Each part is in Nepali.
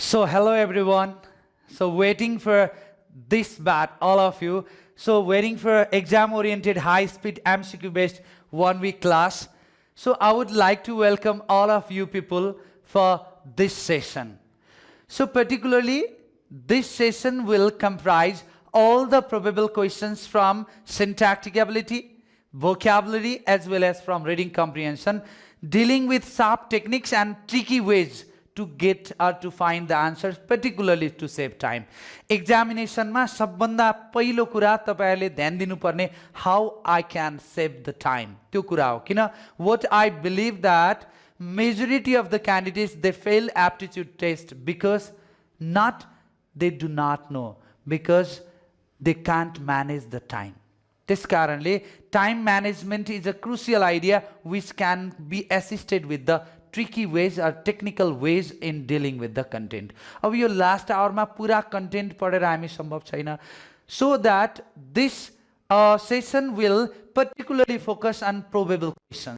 So, hello everyone. So, waiting for this bat, all of you. So, waiting for exam oriented, high speed, MCQ based 1 week class. So, I would like to welcome all of you people for this session. So, particularly, this session will comprise all the probable questions from syntactic ability, vocabulary, as well as from reading comprehension, dealing with sharp techniques and tricky ways to get or to find the answers, particularly to save time. Examination ma सबभन्दा पहिलो कुरा तपाईहरुले ध्यान दिनुपर्ने how I can save the time. त्यो कुरा हो किन what I believe that majority of the candidates they fail aptitude test because not they do not know, because they can't manage the time. त्यस कारणले time management is a crucial idea which can be assisted with the tricky ways or technical ways in dealing with the content. अब यो last hour मा पूरा content पढेर हामी सम्भव छैन. So that this session will particularly focus on probable questions.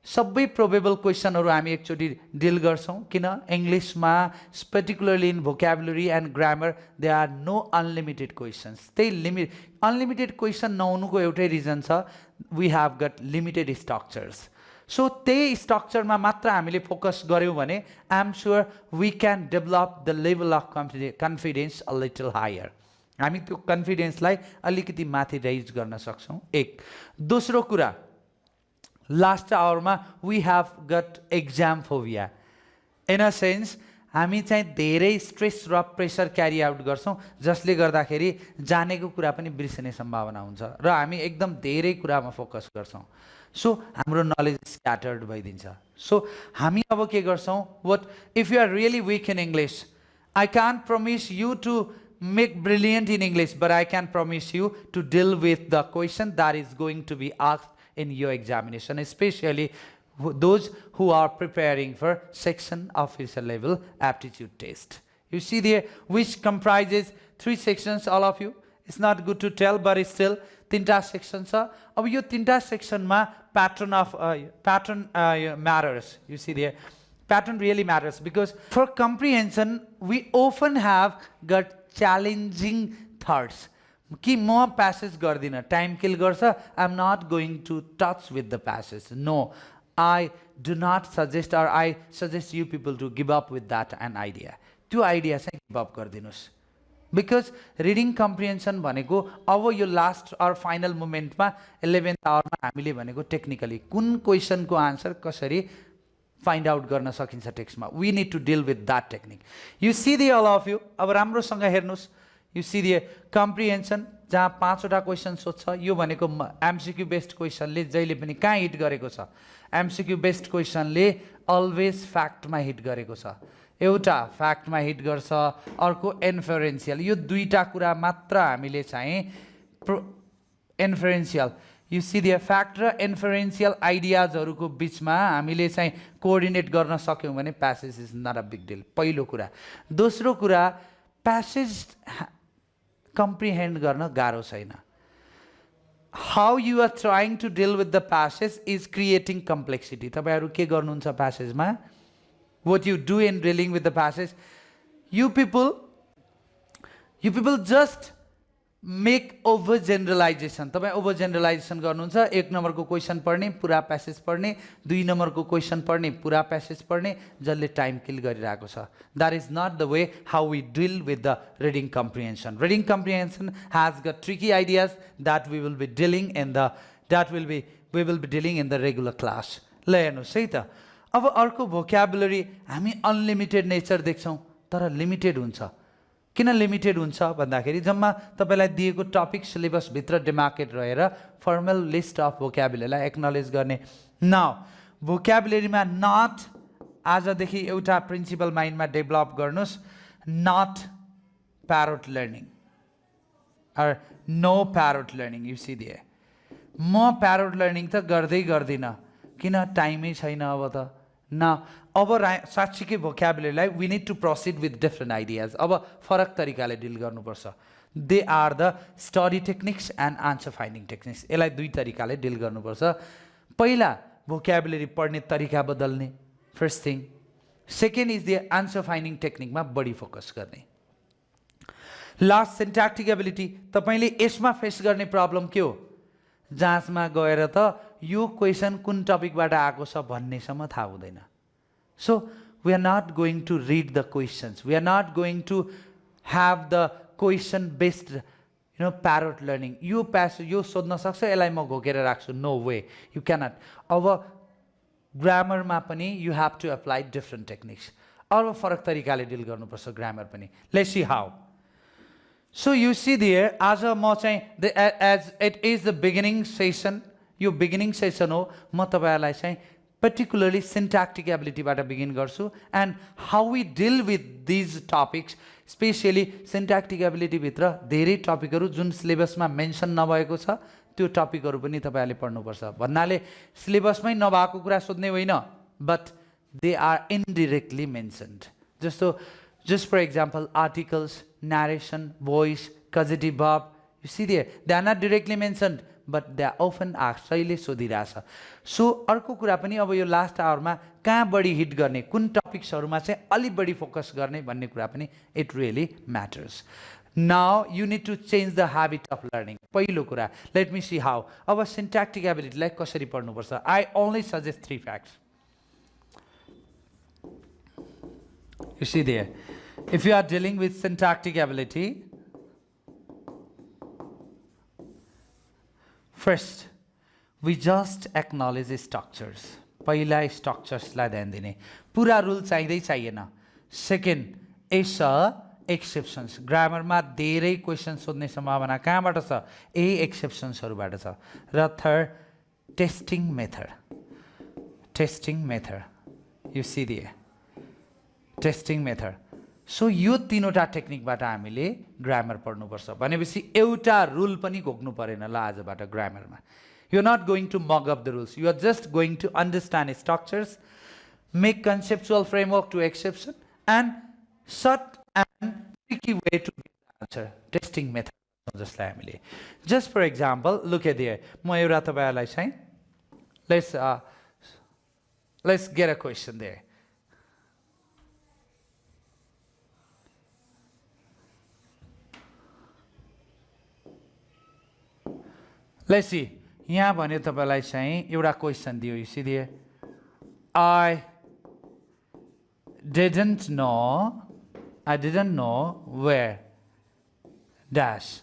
सबै probable questionहरु हामी एकचोटी deal गर्छौं किन इंग्लिशमा particularly in vocabulary and grammar there are no unlimited questions. त्यही unlimited question नहुनुको एउटै reason छ, we have got limited structures. So त्यही structure मा मात्र हामीले focus गर्यौं भने I am sure we can develop the level of confidence a little higher. हामी त्यो confidence लाई अलिकति माथि raise गर्न सक्छौं. एक दोस्रो कुरा last hour मा we have got exam phobia. In a sense हामी चाहिँ धेरै stress र pressure carry out गर्छौं जसले गर्दाखेरि जानेको कुरा पनि बिर्सने सम्भावना हुन्छ र हामी एकदम धेरै कुरामा फोकस गर्छौं. So हाम्रो knowledge scattered भइदिन्छ. So हामी अब के गर्छौं, what if you are really weak in English, I can't promise you to make brilliant in English, but I can promise you to deal with the question that is going to be asked in your examination, especially those who are preparing for section officer level aptitude test. You see there which comprises 3 sections, all of you. It's not good to tell, but it's still तीनटा सेक्सन छ. अब यो तीनटा सेक्सनमा pattern matters. You see there pattern really matters because for comprehension we often have got challenging thoughts कि म passage गर्दिन, time kill गर्छ, I'm not going to touch with the passage. No, I do not suggest, or I suggest you people to give up with that an idea. त्यो idea चाहिँ give up गर्दिनुस्. Because reading comprehension भनेको अब यो last or final moment मा 11th hour मा हामीले भनेको technically कुन question को answer कसरी find out गर्न सकिन्छ text मा, we need to deal with that technique. You see the all of you, अब राम्रोसँग हेर्नुस्. You see the comprehension जहाँ 5 वटा question सोध्छ, यो भनेको MCQ based question ले जहिले पनि कहाँ hit गरेको छ, MCQ based question ले always fact मा hit गरेको छ. एउटा fact मा hit गर्छ, अर्को inferential. यो दुईटा कुरा मात्र हामीले चाहिँ inferential. You see the fact र inferential ideas हरुको बीचमा हामीले चाहिँ coordinate गर्न सक्यौं भने passage is not a big deal. पहिलो कुरा. दोस्रो कुरा passage comprehend गर्न गाह्रो छैन. How you are trying to deal with the passage is creating complexity. तपाईहरु के गर्नुहुन्छ passage मा? What you do in dealing with the passage, you people just make over generalization. तपाईं over generalization गर्नुहुन्छ. 1 नम्बरको क्वेशन पढ्ने, पूरा प्यासेज पढ्ने, 2 नम्बरको क्वेशन पढ्ने, पूरा प्यासेज पढ्ने, जसले टाइम किल गरिरहेको छ. That is not the way how we deal with the reading comprehension. Reading comprehension has got tricky ideas that we will be dealing in the dealing in the regular class. ल हेर्नुस् है त. अब अर्को vocabulary हामी unlimited nature देख्छौं तर limited हुन्छ. किन limited हुन्छ भन्दाखेरि जम्मा तपाईलाई दिएको टपिक सिलेबस भित्र डिमार्केट रहेर फर्मल लिस्ट अफ vocabulary लाई एक्नोलेज गर्ने. नाउ vocabulary मा not आजदेखि एउटा प्रिन्सिपल माइन्डमा डेभलप गर्नुस्, not parrot learning or no parrot learning. You see there म parrot learning त गर्दै गर्दिन किन टाइमै छैन अब त. Now, अब साच्चीकै vocabulary लाई we need to proceed with different ideas. अब फरक तरिकाले डिल गर्नुपर्छ. They are the study techniques and answer finding techniques. यसलाई दुई तरिकाले डिल गर्नुपर्छ. पहिला vocabulary पढ्ने तरिका बदल्ने, first thing. Second is the answer finding टेक्निकमा बढी फोकस गर्ने। लास्ट सिन्ट्याक्टिक एबिलिटी, तपाईले यसमा फेस गर्ने प्रब्लम के हो? जाँचमा गएर त यो क्वेसन कुन टपिकबाट आएको छ भन्नेसम्म थाहा हुँदैन। So we are not going to read the questions, we are not going to have the question based parrot learning. You सोध्न सक्छ यसलाई म घोकेर राख्छु, no way, you cannot. अब ग्रामर मा पनि you have to apply different techniques. अब फरक तरिकाले डिल गर्नुपर्छ ग्रामर पनि. Let's see how. So you see there, आज म चाहिँ as it is the beginning session, यो beginning session हो, म तपाईहरुलाई चाहिँ particularly syntactic ability बाट begin गर्छु and how we deal with these topics, specially syntactic ability भित्र धेरै टपिकहरु जुन सिलेबसमा मेन्सन नभएको छ त्यो टपिकहरु पनि तपाईहरुले पढ्नुपर्छ। भन्नाले सिलेबसमै नभएको कुरा सोध्ने होइन, but they are indirectly mentioned. जस्तो just for example articles, narration, voice, causative verb, you see there, they are not directly mentioned but they are often asked. अहिले सोधिरहेछ। सो अर्को कुरा पनि अब यो लास्ट आवरमा कहाँ बढी हिट गर्ने, कुन टपिक्सहरुमा चाहिँ अलि बढी फोकस गर्ने भन्ने कुरा पनि it really matters. Now you need to change the habit of learning. पहिलो कुरा, लेट मी सी हाउ। अब सिन्ट्याक्टिक एबिलिटीलाई कसरी पढ्नुपर्छ? I only suggest 3 facts. You see there, if you are dealing with syntactic ability, first we just acknowledge structures. पहिला structures लाई ध्यान दिने, पूरा रूल चाहिँदै चाहिएन। Second is exceptions. ग्रामर मा धेरै क्वेशन सोध्ने सम्भावना कहाँबाट छ? यही एक्सेप्सन्सहरुबाट छ। र third testing method. Testing method, you see there testing method. So यो तीनवटा टेक्निकबाट हामीले ग्रामर पढ्नुपर्छ। भनेपछि एउटा रूल पनि घोक्नु परेन ल आजबाट ग्रामरमा। You are not going to mug up the rules, you are just going to understand structures, make conceptual framework to exception and short and tricky way to answer. Testing method जसलाई हामीले just for example look at here, म एउटा तपाईहरुलाई चाहिँ let's get a question there. Let's see. यहाँ भने तपाईलाई चाहिँ एउटा क्वेसन दियो, you see there, I didn't know where dash.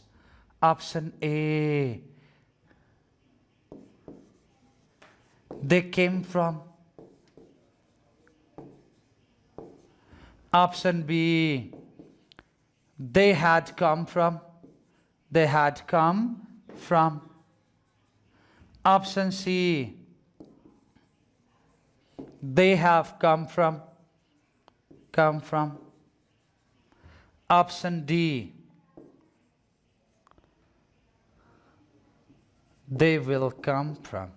Option A, they came from. Option B, they had come from. They had come from. Option C, they have come from. Option D, they will come from.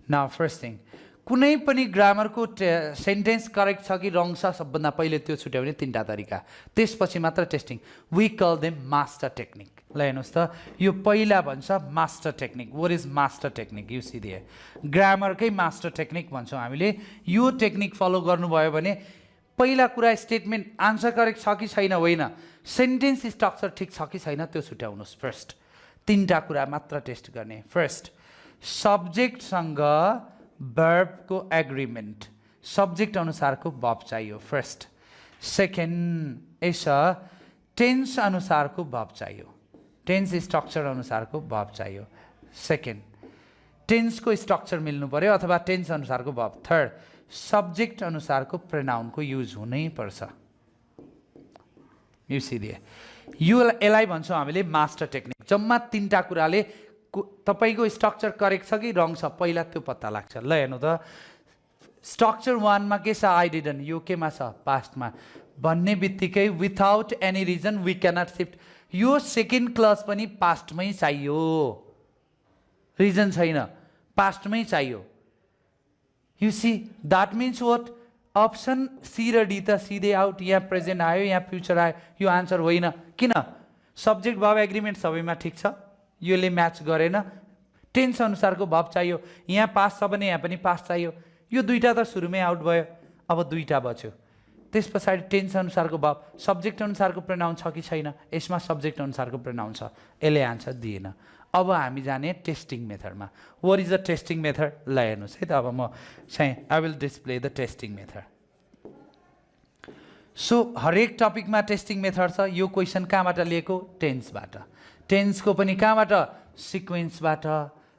Now first thing, कुनै पनि ग्रामरको सेन्टेन्स करेक्ट छ कि रङ छ सबभन्दा पहिले त्यो छुट्याउने तीनटा तरिका, त्यसपछि मात्र testing. We call them master technique. ल हेर्नुस् त, यो पहिला भन्छ master technique. What is master technique? You see there, ग्रामरकै मास्टर टेक्निक भन्छौँ हामीले। यो टेक्निक फलो गर्नुभयो भने पहिला कुरा स्टेटमेन्ट आन्सर करेक्ट छ कि छैन, होइन, सेन्टेन्स स्ट्रक्चर ठिक छ कि छैन त्यो छुट्याउनुस्। फर्स्ट तीनटा कुरा मात्र टेस्ट गर्ने। फर्स्ट सब्जेक्टसँग वर्ब को एग्रीमेंट, सब्जेक्ट अनुसारको वर्ब चाहियो फर्स्ट। सेकेन्ड इज टेन्स अनुसारको वर्ब चाहियो, टेन्स स्ट्रक्चर अनुसारको वर्ब चाहियो। सेकेन्ड टेन्सको स्ट्रक्चर मिल्नु पर्यो अथवा टेन्स अनुसारको वर्ब। थर्ड सब्जेक्ट अनुसारको प्रोनाउनको युज हुनै पर्छ। यु सी दिए, यो यसलाई भन्छौँ हामीले मास्टर टेक्निक। जम्मा तीनटा कुराले तपाईको स्ट्रक्चर करेक्ट छ कि रङ छ पहिला त्यो पत्ता लाग्छ। ल हेर्नु त, स्ट्रक्चर 1 मा के छ? आई डिडन्ट, यो केमा छ? पास्टमा। भन्ने बित्तिकै without any reason we cannot shift. यो सेकेन्ड क्लज पनि पास्टमै चाहियो, रिजन छैन, पास्टमै चाहियो। You see that means what? Option C र डी त सिधै आउट, यहाँ प्रेजेन्ट आयो, यहाँ फ्युचर आयो, यो आन्सर होइन। किन? सब्जेक्ट वर्ब एग्रिमेन्ट सबैमा ठिक छ, योले म्याच गरेन। टेन्स अनुसारको वर्ब चाहियो, यहाँ पास्ट छ भने यहाँ पनि पास्ट चाहियो। यो दुईटा त सुरुमै आउट भयो। अब दुईटा बच्यो त्यस पछाडि टेन्स अनुसारको verb सब्जेक्ट अनुसारको प्रोनाउन छ कि छैन यसमा सब्जेक्ट अनुसारको प्रोनाउन छ यसले आन्सर दिएन अब हामी जाने टेस्टिङ मेथडमा what is the testing method ल हेर्नुस् है त अब म चाहिँ I will display the testing method so हरेक टपिकमा टेस्टिङ मेथड छ यो क्वेसन कहाँबाट लिएको टेन्सबाट टेन्सको पनि कहाँबाट सिक्वेन्सबाट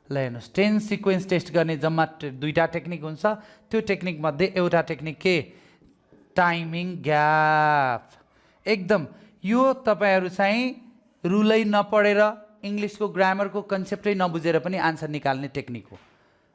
ल हेर्नुस् टेन्स सिक्वेन्स टेस्ट गर्ने जम्मा दुईटा टेक्निक हुन्छ त्यो टेक्निक मध्ये एउटा टेक्निक के टाइमिङ ग्याप एकदम यो तपाईहरु चाहिँ रुलै नपढेर इंग्लिशको ग्रामरको कन्सेप्टै नबुझेर पनि आन्सर निकाल्ने टेक्निक हो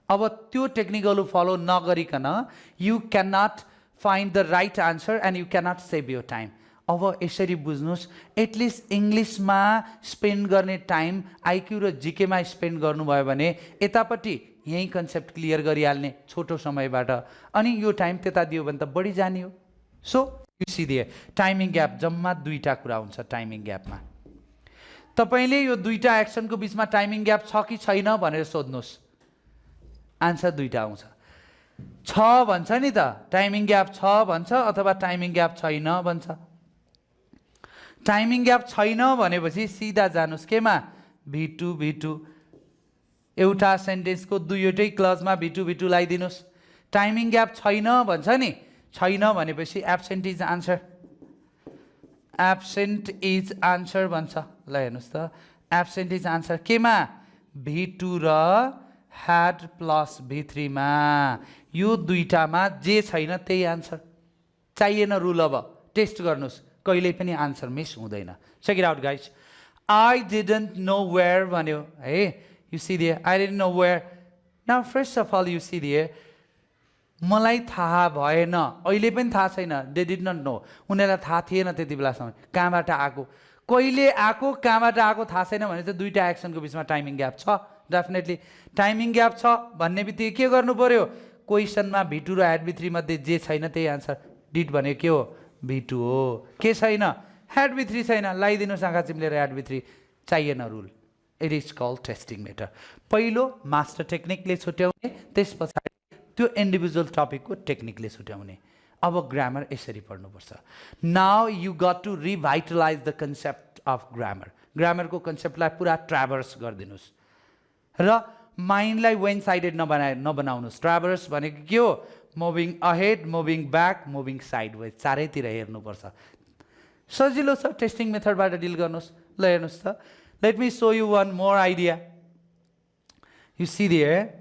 अब त्यो टेक्निकहरु फलो नगरिकन you can not find the right answer and you can not save your time अब यसरी बुझ्नुस् एटलिस्ट इंग्लिशमा स्पेन्ड गर्ने टाइम आईक्यू र जीके मा स्पेन्ड गर्नुभयो भने यतापट्टि यही कन्सेप्ट क्लियर गरिहाल्ने छोटो समयबाट अनि यो टाइम त्यता दियो भने त बढी जाने हो सो यु सी दिए टाइमिङ ग्याप जम्मा दुईटा कुरा हुन्छ टाइमिङ ग्यापमा तपाईले यो दुईटा एक्सनको बीचमा टाइमिङ ग्याप छ कि छैन भनेर सोध्नुस् आन्सर दुईटा आउँछ छ भन्छ नि त टाइमिङ ग्याप छ भन्छ अथवा टाइमिङ ग्याप छैन भन्छ टाइमिङ ग्याप छैन भनेपछि सिधा जानुस् केमा V2 V2 एउटा सेन्टेन्सको दुईवटै क्लजमा V2 V2 लगाइदिनुस् टाइमिङ ग्याप छैन भन्छ नि छैन भनेपछि absent is answer absent is answer भन्छ ल हेर्नुस् त एब्सेन्ट इज आन्सर केमा V2 र had प्लस V3 मा यो दुईटामा जे छैन त्यही आन्सर चाहिएन रुल अब टेस्ट गर्नुस् कहिले पनि आन्सर मिस हुँदैन check it out guys I didn't know where भन्यो है you see there I didn't know where now first of all you see there मलाई थाहा भएन अहिले पनि थाहा छैन दे डिड नट नो उनीहरूलाई थाहा थिएन त्यति बेलासम्म कहाँबाट आएको कहिले आएको कहाँबाट आएको थाहा छैन भने चाहिँ दुईटा एक्सनको बीचमा टाइमिङ ग्याप छ डेफिनेटली टाइमिङ ग्याप छ भन्ने बित्तिकै के गर्नु पर्यो क्वेसनमा V2 र had V3 मध्ये जे छैन त्यही आन्सर डिड भने के हो V2 हो के छैन had V3 छैन लगाइदिनुस् आँखा चिम्लेर had V3 चाहिएन rule it is called testing method पहिलो मास्टर टेक्निकले छुट्याउने त्यस पछाडि त्यो इन्डिभिजुअल टपिकको टेक्निकले छुट्याउने अब ग्रामर यसरी पढ्नुपर्छ now you got to revitalize the concept of grammar ग्रामरको कन्सेप्टलाई पुरा ट्राभर्स गरिदिनुस् र माइन्डलाई वेन साइडेड नबनाउनुस् ट्राभर्स भनेको के हो moving ahead moving back moving sideways चारैतिर हेर्नुपर्छ सजिलो छ टेस्टिङ मेथडबाट डिल गर्नुस् ल हेर्नुस् त let me show you one more idea you see there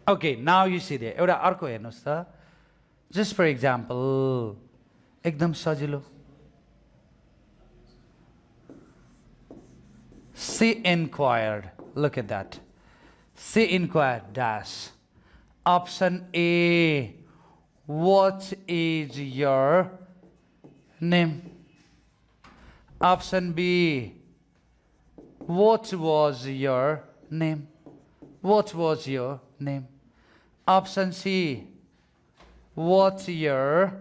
Okay, now you see there. एउटा अर्को हेर्नुस् त just for example एकदम सजिलो she inquired look at that she inquired dash option A what is your name option B what was your name what was your name option C what's your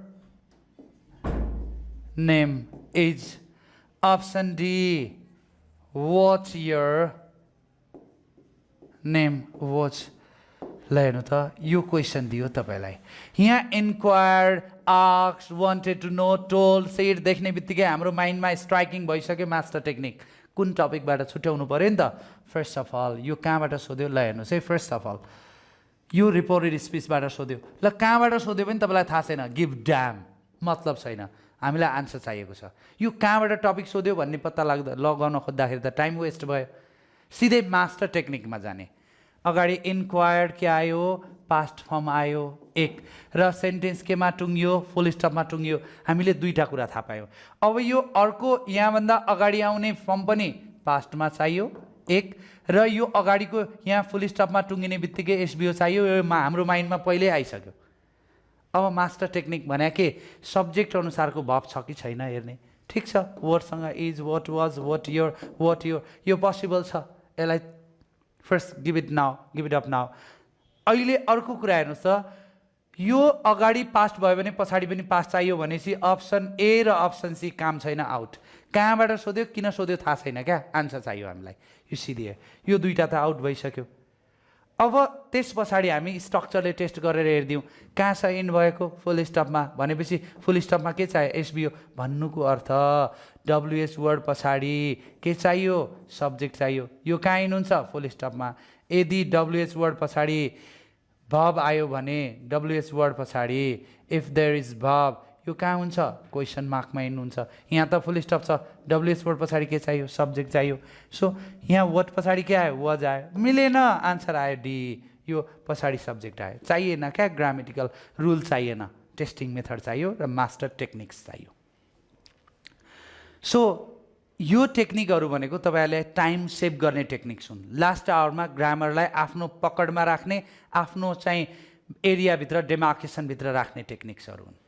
name is option D what's your name was ल हेर्नु त यो क्वेसन दियो तपाईलाई यहाँ inquired asked wanted to know told said देख्ने बित्तिकै हाम्रो माइन्डमा स्ट्राइकिङ भइसक्यो मास्टर टेक्निक कुन टपिकबाट छुट्याउनु पर्यो नि त फर्स्ट अफ अल यो कहाँबाट सोध्यो ल हेर्नुहोस् है फर्स्ट अफ अल यो रिपोर्टेड स्पिचबाट सोध्यो ल कहाँबाट सोध्यो पनि तपाईँलाई थाहा छैन गिभ ड्याम मतलब छैन हामीलाई आन्सर चाहिएको छ यो कहाँबाट टपिक सोध्यो भन्ने पत्ता लगाउन खोज्दाखेरि त टाइम वेस्ट भयो सिधै मास्टर टेक्निकमा जाने अगाडि इन्क्वायर्ड के आयो पास्ट फर्म आयो एक र सेन्टेन्स केमा टुङ्गियो फुल स्टपमा टुङ्गियो हामीले दुईटा कुरा थाहा पायौँ अब यो अर्को यहाँभन्दा अगाडि आउने फर्म पनि पास्टमा चाहियो एक र यो अगाडिको यहाँ फुल स्टपमा टुङ्गिने बित्तिकै एसबिओ चाहियो यो हाम्रो माइन्डमा पहिल्यै आइसक्यो अब मास्टर टेक्निक भने के सब्जेक्ट अनुसारको भब छ कि छैन हेर्ने ठिक छ वर्डसँग is what was what your यो पोसिबल छ यसलाई first give it up now अहिले अर्को कुरा हेर्नुहोस् त यो अगाडि पास्ट भयो भने पछाडि पनि पास्ट चाहियो भनेपछि अप्सन ए र अप्सन सी काम छैन, आउट। कहाँबाट सोध्यो किन सोध्यो थाहा छैन क्या, आन्सर चाहियो हामीलाई। यो सिधै यो दुईटा त आउट भइसक्यो। अब त्यस पछाडि हामी स्ट्रक्चरले टेस्ट गरेर हेरिदिउँ कहाँ छ इन भएको फुल स्टपमा भनेपछि फुल स्टपमा के चाहियो एसबिओ भन्नुको अर्थ डब्लुएस वर्ड पछाडि के चाहियो सब्जेक्ट चाहियो। यो कहाँ इन हुन्छ फुल स्टपमा। यदि डब्लुएस वर्ड पछाडि भब आयो भने डब्लुएस वर्ड पछाडि इफ देयर इज भब यो कहाँ हुन्छ क्वेसन मार्कमा इन हुन्छ। यहाँ त फुल स्टप छ, डब्लुएस वर्ड पछाडि के चाहियो सब्जेक्ट चाहियो। सो यहाँ वर्ड पछाडि के आयो वाज आयो, मिलेन आन्सर आयो डी। यो पछाडि सब्जेक्ट आयो, चाहिएन क्या ग्रामेटिकल रुल चाहिएन, टेस्टिङ मेथड चाहियो र मास्टर टेक्निक्स चाहियो। सो यो टेक्निकहरू भनेको तपाईँहरूले टाइम सेभ गर्ने टेक्निक्स हुन्। लास्ट आवरमा ग्रामरलाई आफ्नो पकडमा राख्ने, आफ्नो चाहिँ एरियाभित्र डेमार्केसनभित्र राख्ने टेक्निक्सहरू हुन्।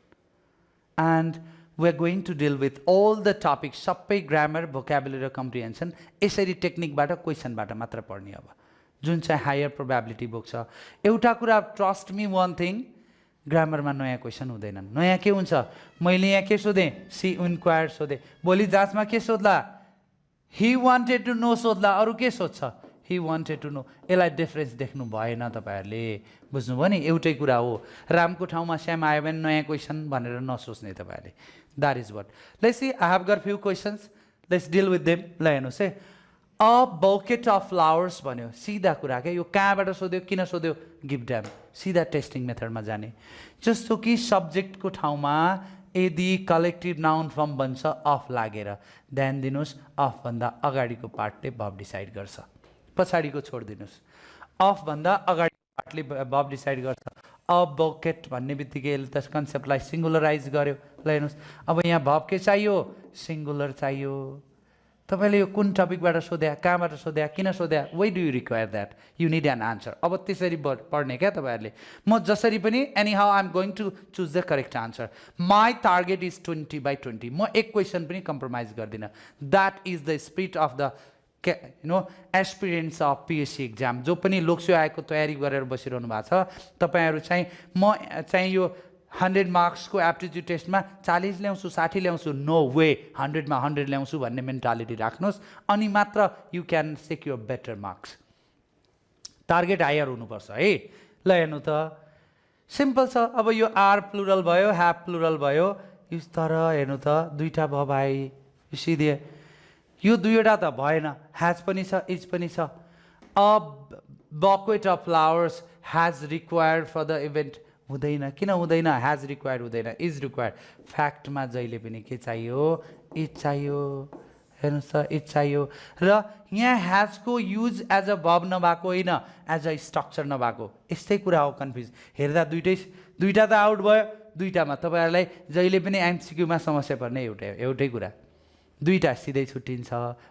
And we're going to deal with all the topics, सबै ग्रामर भोकाबुलरी र कम्प्रिहेन्सन यसरी टेक्निकबाट क्वेसनबाट मात्र पढ्ने अब जुन चाहिँ हायर प्रोबेबिलिटी बुक छ। एउटा कुरा ट्रस्ट मी वान थिङ, ग्रामरमा नयाँ क्वेसन हुँदैनन्। नयाँ के हुन्छ, मैले यहाँ के सोधेँ सी इन्क्वायर सोधेँ, भोलि जाँचमा के सोध्ला ही वान्टेड टु नो सोध्ला, अरू के सोध्छ ही वान्टेड टु नो। यसलाई डिफरेन्स देख्नु भएन तपाईँहरूले, बुझ्नुभयो नि। एउटै कुरा हो, रामको ठाउँमा श्याम आयो भने नयाँ क्वेसन भनेर नसोच्ने तपाईँहरूले। That is what. Let's see I have got few questions, let's deal with them. ल हेर्नुहोस् है, अ बकेट अफ फ्लावर्स भन्यो, सिधा कुरा क्या। यो कहाँबाट सोध्यो किन सोध्यो गिभ ड्याम, सिधा टेस्टिङ मेथडमा जाने। जस्तो कि सब्जेक्टको ठाउँमा यदि कलेक्टिभ नाउन फर्म बन्छ अफ लागेर, ध्यान दिनुहोस् अफभन्दा अगाडिको पार्टले भब डिसाइड गर्छ, पछाडिको छोडिदिनुहोस्। अफभन्दा अगाडि पार्टले भब डिसाइड गर्छ। अ बकेट भन्ने बित्तिकै यसले त कन्सेप्टलाई सिङ्गुलराइज गर्यो। ल हेर्नुहोस् अब यहाँ भब के चाहियो सिङ्गुलर चाहियो। तपाईँले यो कुन टपिकबाट सोध्या, कहाँबाट सोध्या, किन सोध्या, why do you require that, you need an answer. अब त्यसरी पढ्ने क्या तपाईँहरूले। म जसरी पनि anyhow I am going to choose the correct answer. My target is 20/20। म एक क्वेसन पनि कम्प्रोमाइज गर्दिनँ। That is the spirit of the aspirants of PSC exam. जो पनि लोकसेवा आयोगको तयारी गरेर बसिरहनु भएको छ तपाईँहरू चाहिँ, म चाहिँ यो 100 मार्क्सको एप्टिट्युड टेस्टमा 40 ल्याउँछु 60 ल्याउँछु, नो वे, 100मा 100 ल्याउँछु भन्ने मेन्टालिटी राख्नुहोस्, अनि मात्र you can secure better marks. Target higher हुनुपर्छ है। ल हेर्नु त सिम्पल छ। अब यो आर प्लुरल भयो, ह्याभ प्लुरल भयो, तर हेर्नु त दुईवटा भयो भाइ, सिधै यो दुईवटा त भएन, ह्याज पनि छ इज पनि छ। A bucket of flowers has required for the event हुँदैन, किन हुँदैन, ह्याज रिक्वायर्ड हुँदैन, इज रिक्वायर्ड। फ्याक्टमा जहिले पनि के चाहियो इज चाहियो। हेर्नुहोस् त इज चाहियो। र यहाँ ह्याजको युज एज अ भब नभएको होइन, एज अ स्ट्रक्चर नभएको, यस्तै कुरा हो। कन्फ्युज हेर्दा दुईवटा त आउट भयो। दुईवटामा तपाईँहरूलाई जहिले पनि एमसिक्यूमा समस्या पर्ने एउटै कुरा, दुईवटा सिधै छुट्टिन्छ,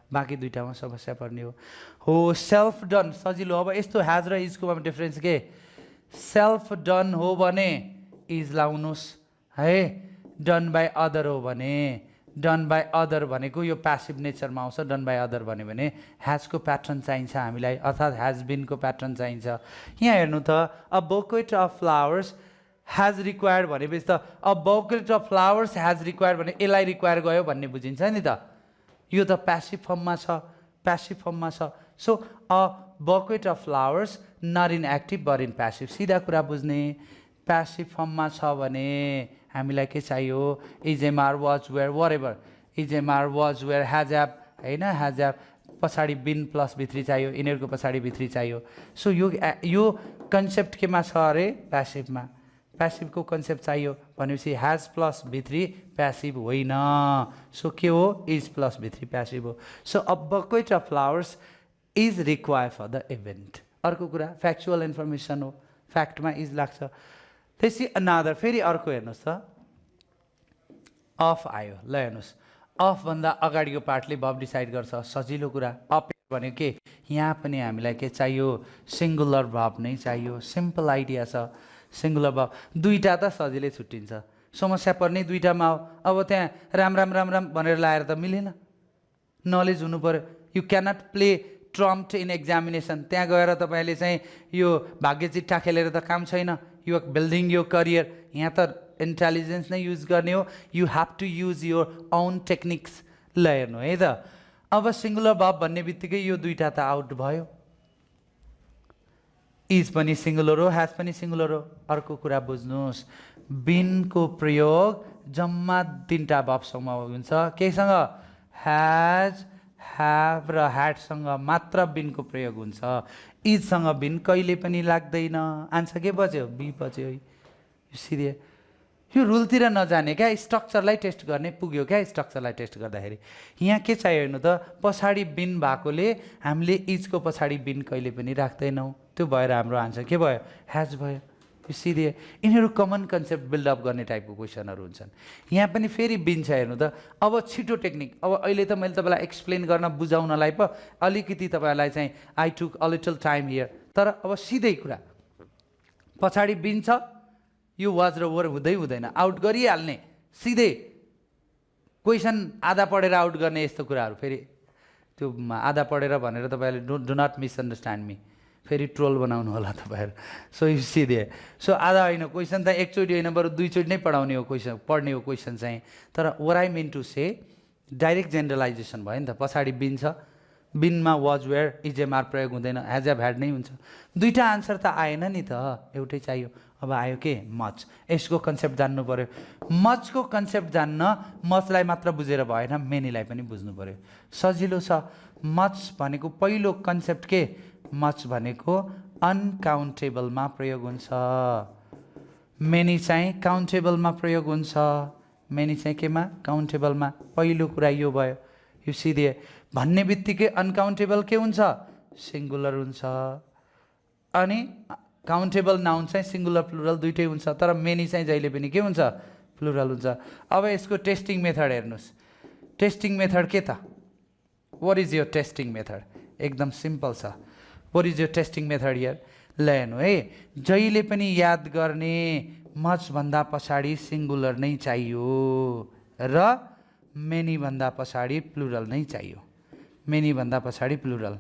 बाँकी दुईवटामा समस्या पर्ने हो। सेल्फ डन सजिलो। अब यस्तो ह्याज र इजकोमा डिफ्रेन्स के, सेल्फ डन हो भने इज लाउनुहोस् है, डन बाई अदर हो भने, डन बाई अदर भनेको यो प्यासिभ नेचरमा आउँछ। डन बाई अदर भन्यो भने ह्याजको प्याटर्न चाहिन्छ हामीलाई, अर्थात् ह्याज बिनको प्याटर्न चाहिन्छ। यहाँ हेर्नु त a bucket of flowers has required भनेपछि त a bucket of flowers has required भने यसलाई रिक्वायर गयो भन्ने बुझिन्छ नि त। यो त प्यासिभ फर्ममा छ, प्यासिभ फर्ममा छ। So a bucket of flowers not in active but in passive, सिधा कुरा बुझ्ने। प्यासिभ फर्ममा छ भने हामीलाई के चाहियो is am are was were wherever, is am are was were has एप होइन, ह्याज एप पछाडि बिन प्लस भित्री चाहियो, यिनीहरूको पछाडि भित्री चाहियो। सो यो कन्सेप्ट केमा छ अरे प्यासिभमा, प्यासिभको कन्सेप्ट चाहियो भनेपछि ह्याज प्लस भित्री प्यासिभ होइन। सो के हो इज प्लस भित्री प्यासिभ हो। So a bucket of flowers is required for the event. अर्को कुरा फ्याक्चुअल इन्फर्मेसन हो, फ्याक्टमा इज लाग्छ। त्यसै अनादर फेरि अर्को हेर्नुहोस् त अफ आयो। ल हेर्नुहोस् अफभन्दा अगाडिको पार्टले भब डिसाइड गर्छ, सजिलो कुरा। अप भनेको के, यहाँ पनि हामीलाई के चाहियो सिङ्गुलर भब नै चाहियो। सिम्पल आइडिया छ, सिङ्गुलर भब। दुईवटा त सजिलै छुट्टिन्छ, समस्या पर्ने दुईवटामा हो। अब त्यहाँ राम राम राम राम भनेर लाएर त मिलेन, नलेज हुनु पऱ्यो। You cannot play trumpet in examination. त्यहाँ गएर तपाईँले चाहिँ यो भाग्य चिट्ठा खेलेर त काम छैन। You are building your career, यहाँ त इन्टेलिजेन्स नै युज गर्ने हो, you have to use your own techniques. ल हेर्नु है त, अब सिङ्गुलर भर्ब भन्ने बित्तिकै यो दुईटा त आउट भयो, इज पनि सिङ्गुलर हो, ह्याज पनि सिङ्गुलर हो। अर्को कुरा बुझ्नुहोस्, बिनको प्रयोग जम्मा तीनटा भर्बसँग हुन्छ, केसँग? ह्याज, ह्याभ र ह्याडसँग मात्र बिनको प्रयोग हुन्छ, इजसँग बिन कहिले पनि लाग्दैन। आन्सर के बच्यो? बी बच्यो। सिधै यो रुलतिर नजाने क्या, स्ट्रक्चरलाई टेस्ट गर्ने पुग्यो क्या। स्ट्रक्चरलाई टेस्ट गर्दाखेरि यहाँ के चाहियो हेर्नु त, पछाडि बिन भएकोले हामीले इजको पछाडि बिन कहिले पनि राख्दैनौँ, त्यो भएर हाम्रो आन्सर के भयो? ह्याज भयो। यो सिधै यिनीहरू कमन कन्सेप्ट बिल्डअप गर्ने टाइपको क्वेसनहरू हुन्छन्। यहाँ पनि फेरि बिन छ हेर्नु त, अब छिटो टेक्निक। अब अहिले त मैले तपाईँलाई एक्सप्लेन गर्न बुझाउनलाई पो अलिकति तपाईँलाई चाहिँ I took a little time here, तर अब सिधै कुरा, पछाडि बिन छ, यो वाज र वर हुँदै हुँदैन, आउट गरिहाल्ने सिधै। क्वेसन आधा पढेर आउट गर्ने यस्तो कुराहरू, फेरि त्यो आधा पढेर भनेर तपाईँहरूले डु नट मिसअन्डरस्ट्यान्ड मी, फेरि ट्रोल बनाउनु होला तपाईँहरू। सो यो सिधै, सो आधा होइन, क्वेसन त एकचोटि होइन बरु दुईचोटि नै पढाउने हो क्वेसन, पढ्ने हो क्वेसन चाहिँ। तर or I mean to say direct generalization भयो नि त, पछाडि बिन छ, बिनमा वाज वेयर इजेमआर प्रयोग हुँदैन, ह्याज एभ ह्याड नै हुन्छ। दुईवटा आन्सर त आएन नि त, एउटै चाहियो। अब आयो के? मच। यसको कन्सेप्ट जान्नु पऱ्यो। मचको कन्सेप्ट जान्न, मचलाई मात्र बुझेर भएन, मेनीलाई पनि बुझ्नु पऱ्यो। सजिलो छ। मच भनेको पहिलो कन्सेप्ट के? मच भनेको अनकाउन्टेबलमा प्रयोग हुन्छ, मेनी चाहिँ काउन्टेबलमा प्रयोग हुन्छ। मेनी चाहिँ केमा? काउन्टेबलमा। पहिलो कुरा यो भयो। यो सिधै भन्ने बित्तिकै अनकाउन्टेबल के हुन्छ? सिङ्गुलर हुन्छ। अनि काउन्टेबल नाउन चाहिँ सिङ्गुलर प्लुरल दुइटै हुन्छ, तर मेनी चाहिँ जहिले पनि के हुन्छ? प्लुरल हुन्छ। अब यसको टेस्टिङ मेथड हेर्नुहोस्। टेस्टिङ मेथड के त? What is your testing method? एकदम सिम्पल छ। What is your testing method here? ल हेर्नु है, जहिले पनि याद गर्ने मच भन्दा पछाडि सिङ्गुलर नै चाहियो र मेनी भन्दा पछाडि प्लुरल नै चाहियो। मेनी भन्दा पछाडि प्लुरल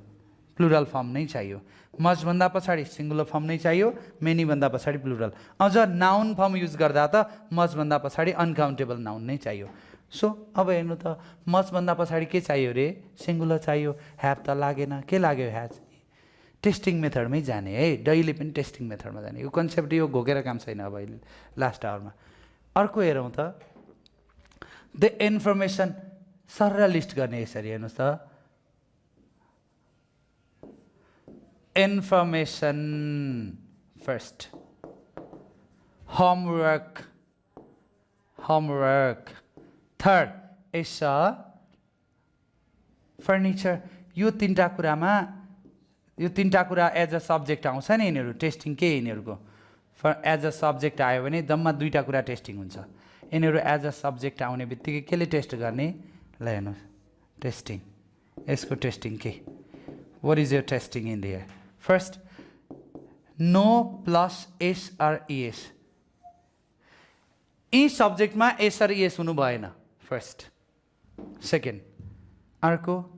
फर्म नै चाहियो। मच भन्दा पछाडि सिङ्गुलर फर्म नै चाहियो, मेनी भन्दा पछाडि प्लुरल। अझ नाउन फर्म युज गर्दा त मच भन्दा पछाडि अनकाउन्टेबल नाउन नै चाहियो। सो अब हेर्नु त, मच भन्दा पछाडि के चाहियो रे? सिङ्गुलर चाहियो। ह्याभ त लागेन, के लाग्यो? ह्याज। टेस्टिङ मेथडमै जाने है, जहिले पनि टेस्टिङ मेथडमा जाने। यो कन्सेप्ट यो घोकेर काम छैन अब अहिले लास्ट आवरमा। अर्को हेरौँ त, द इन्फर्मेसन सर लिस्ट गर्ने यसरी हेर्नुहोस् त। Information first, homework third is furniture. यो तिनवटा कुरा एज अ सब्जेक्ट आउँछ नि, यिनीहरू टेस्टिङ के यिनीहरूको? एज अ सब्जेक्ट आयो भने जम्मा दुईवटा कुरा टेस्टिङ हुन्छ। यिनीहरू एज अ सब्जेक्ट आउने बित्तिकै केले टेस्ट गर्ने? ल हेर्नुहोस्, टेस्टिङ। यसको टेस्टिङ के? What is your testing in there? First, no plus s or es. यी सब्जेक्टमा एस आर इएस हुनु भएन, फर्स्ट। सेकेन्ड, अर्को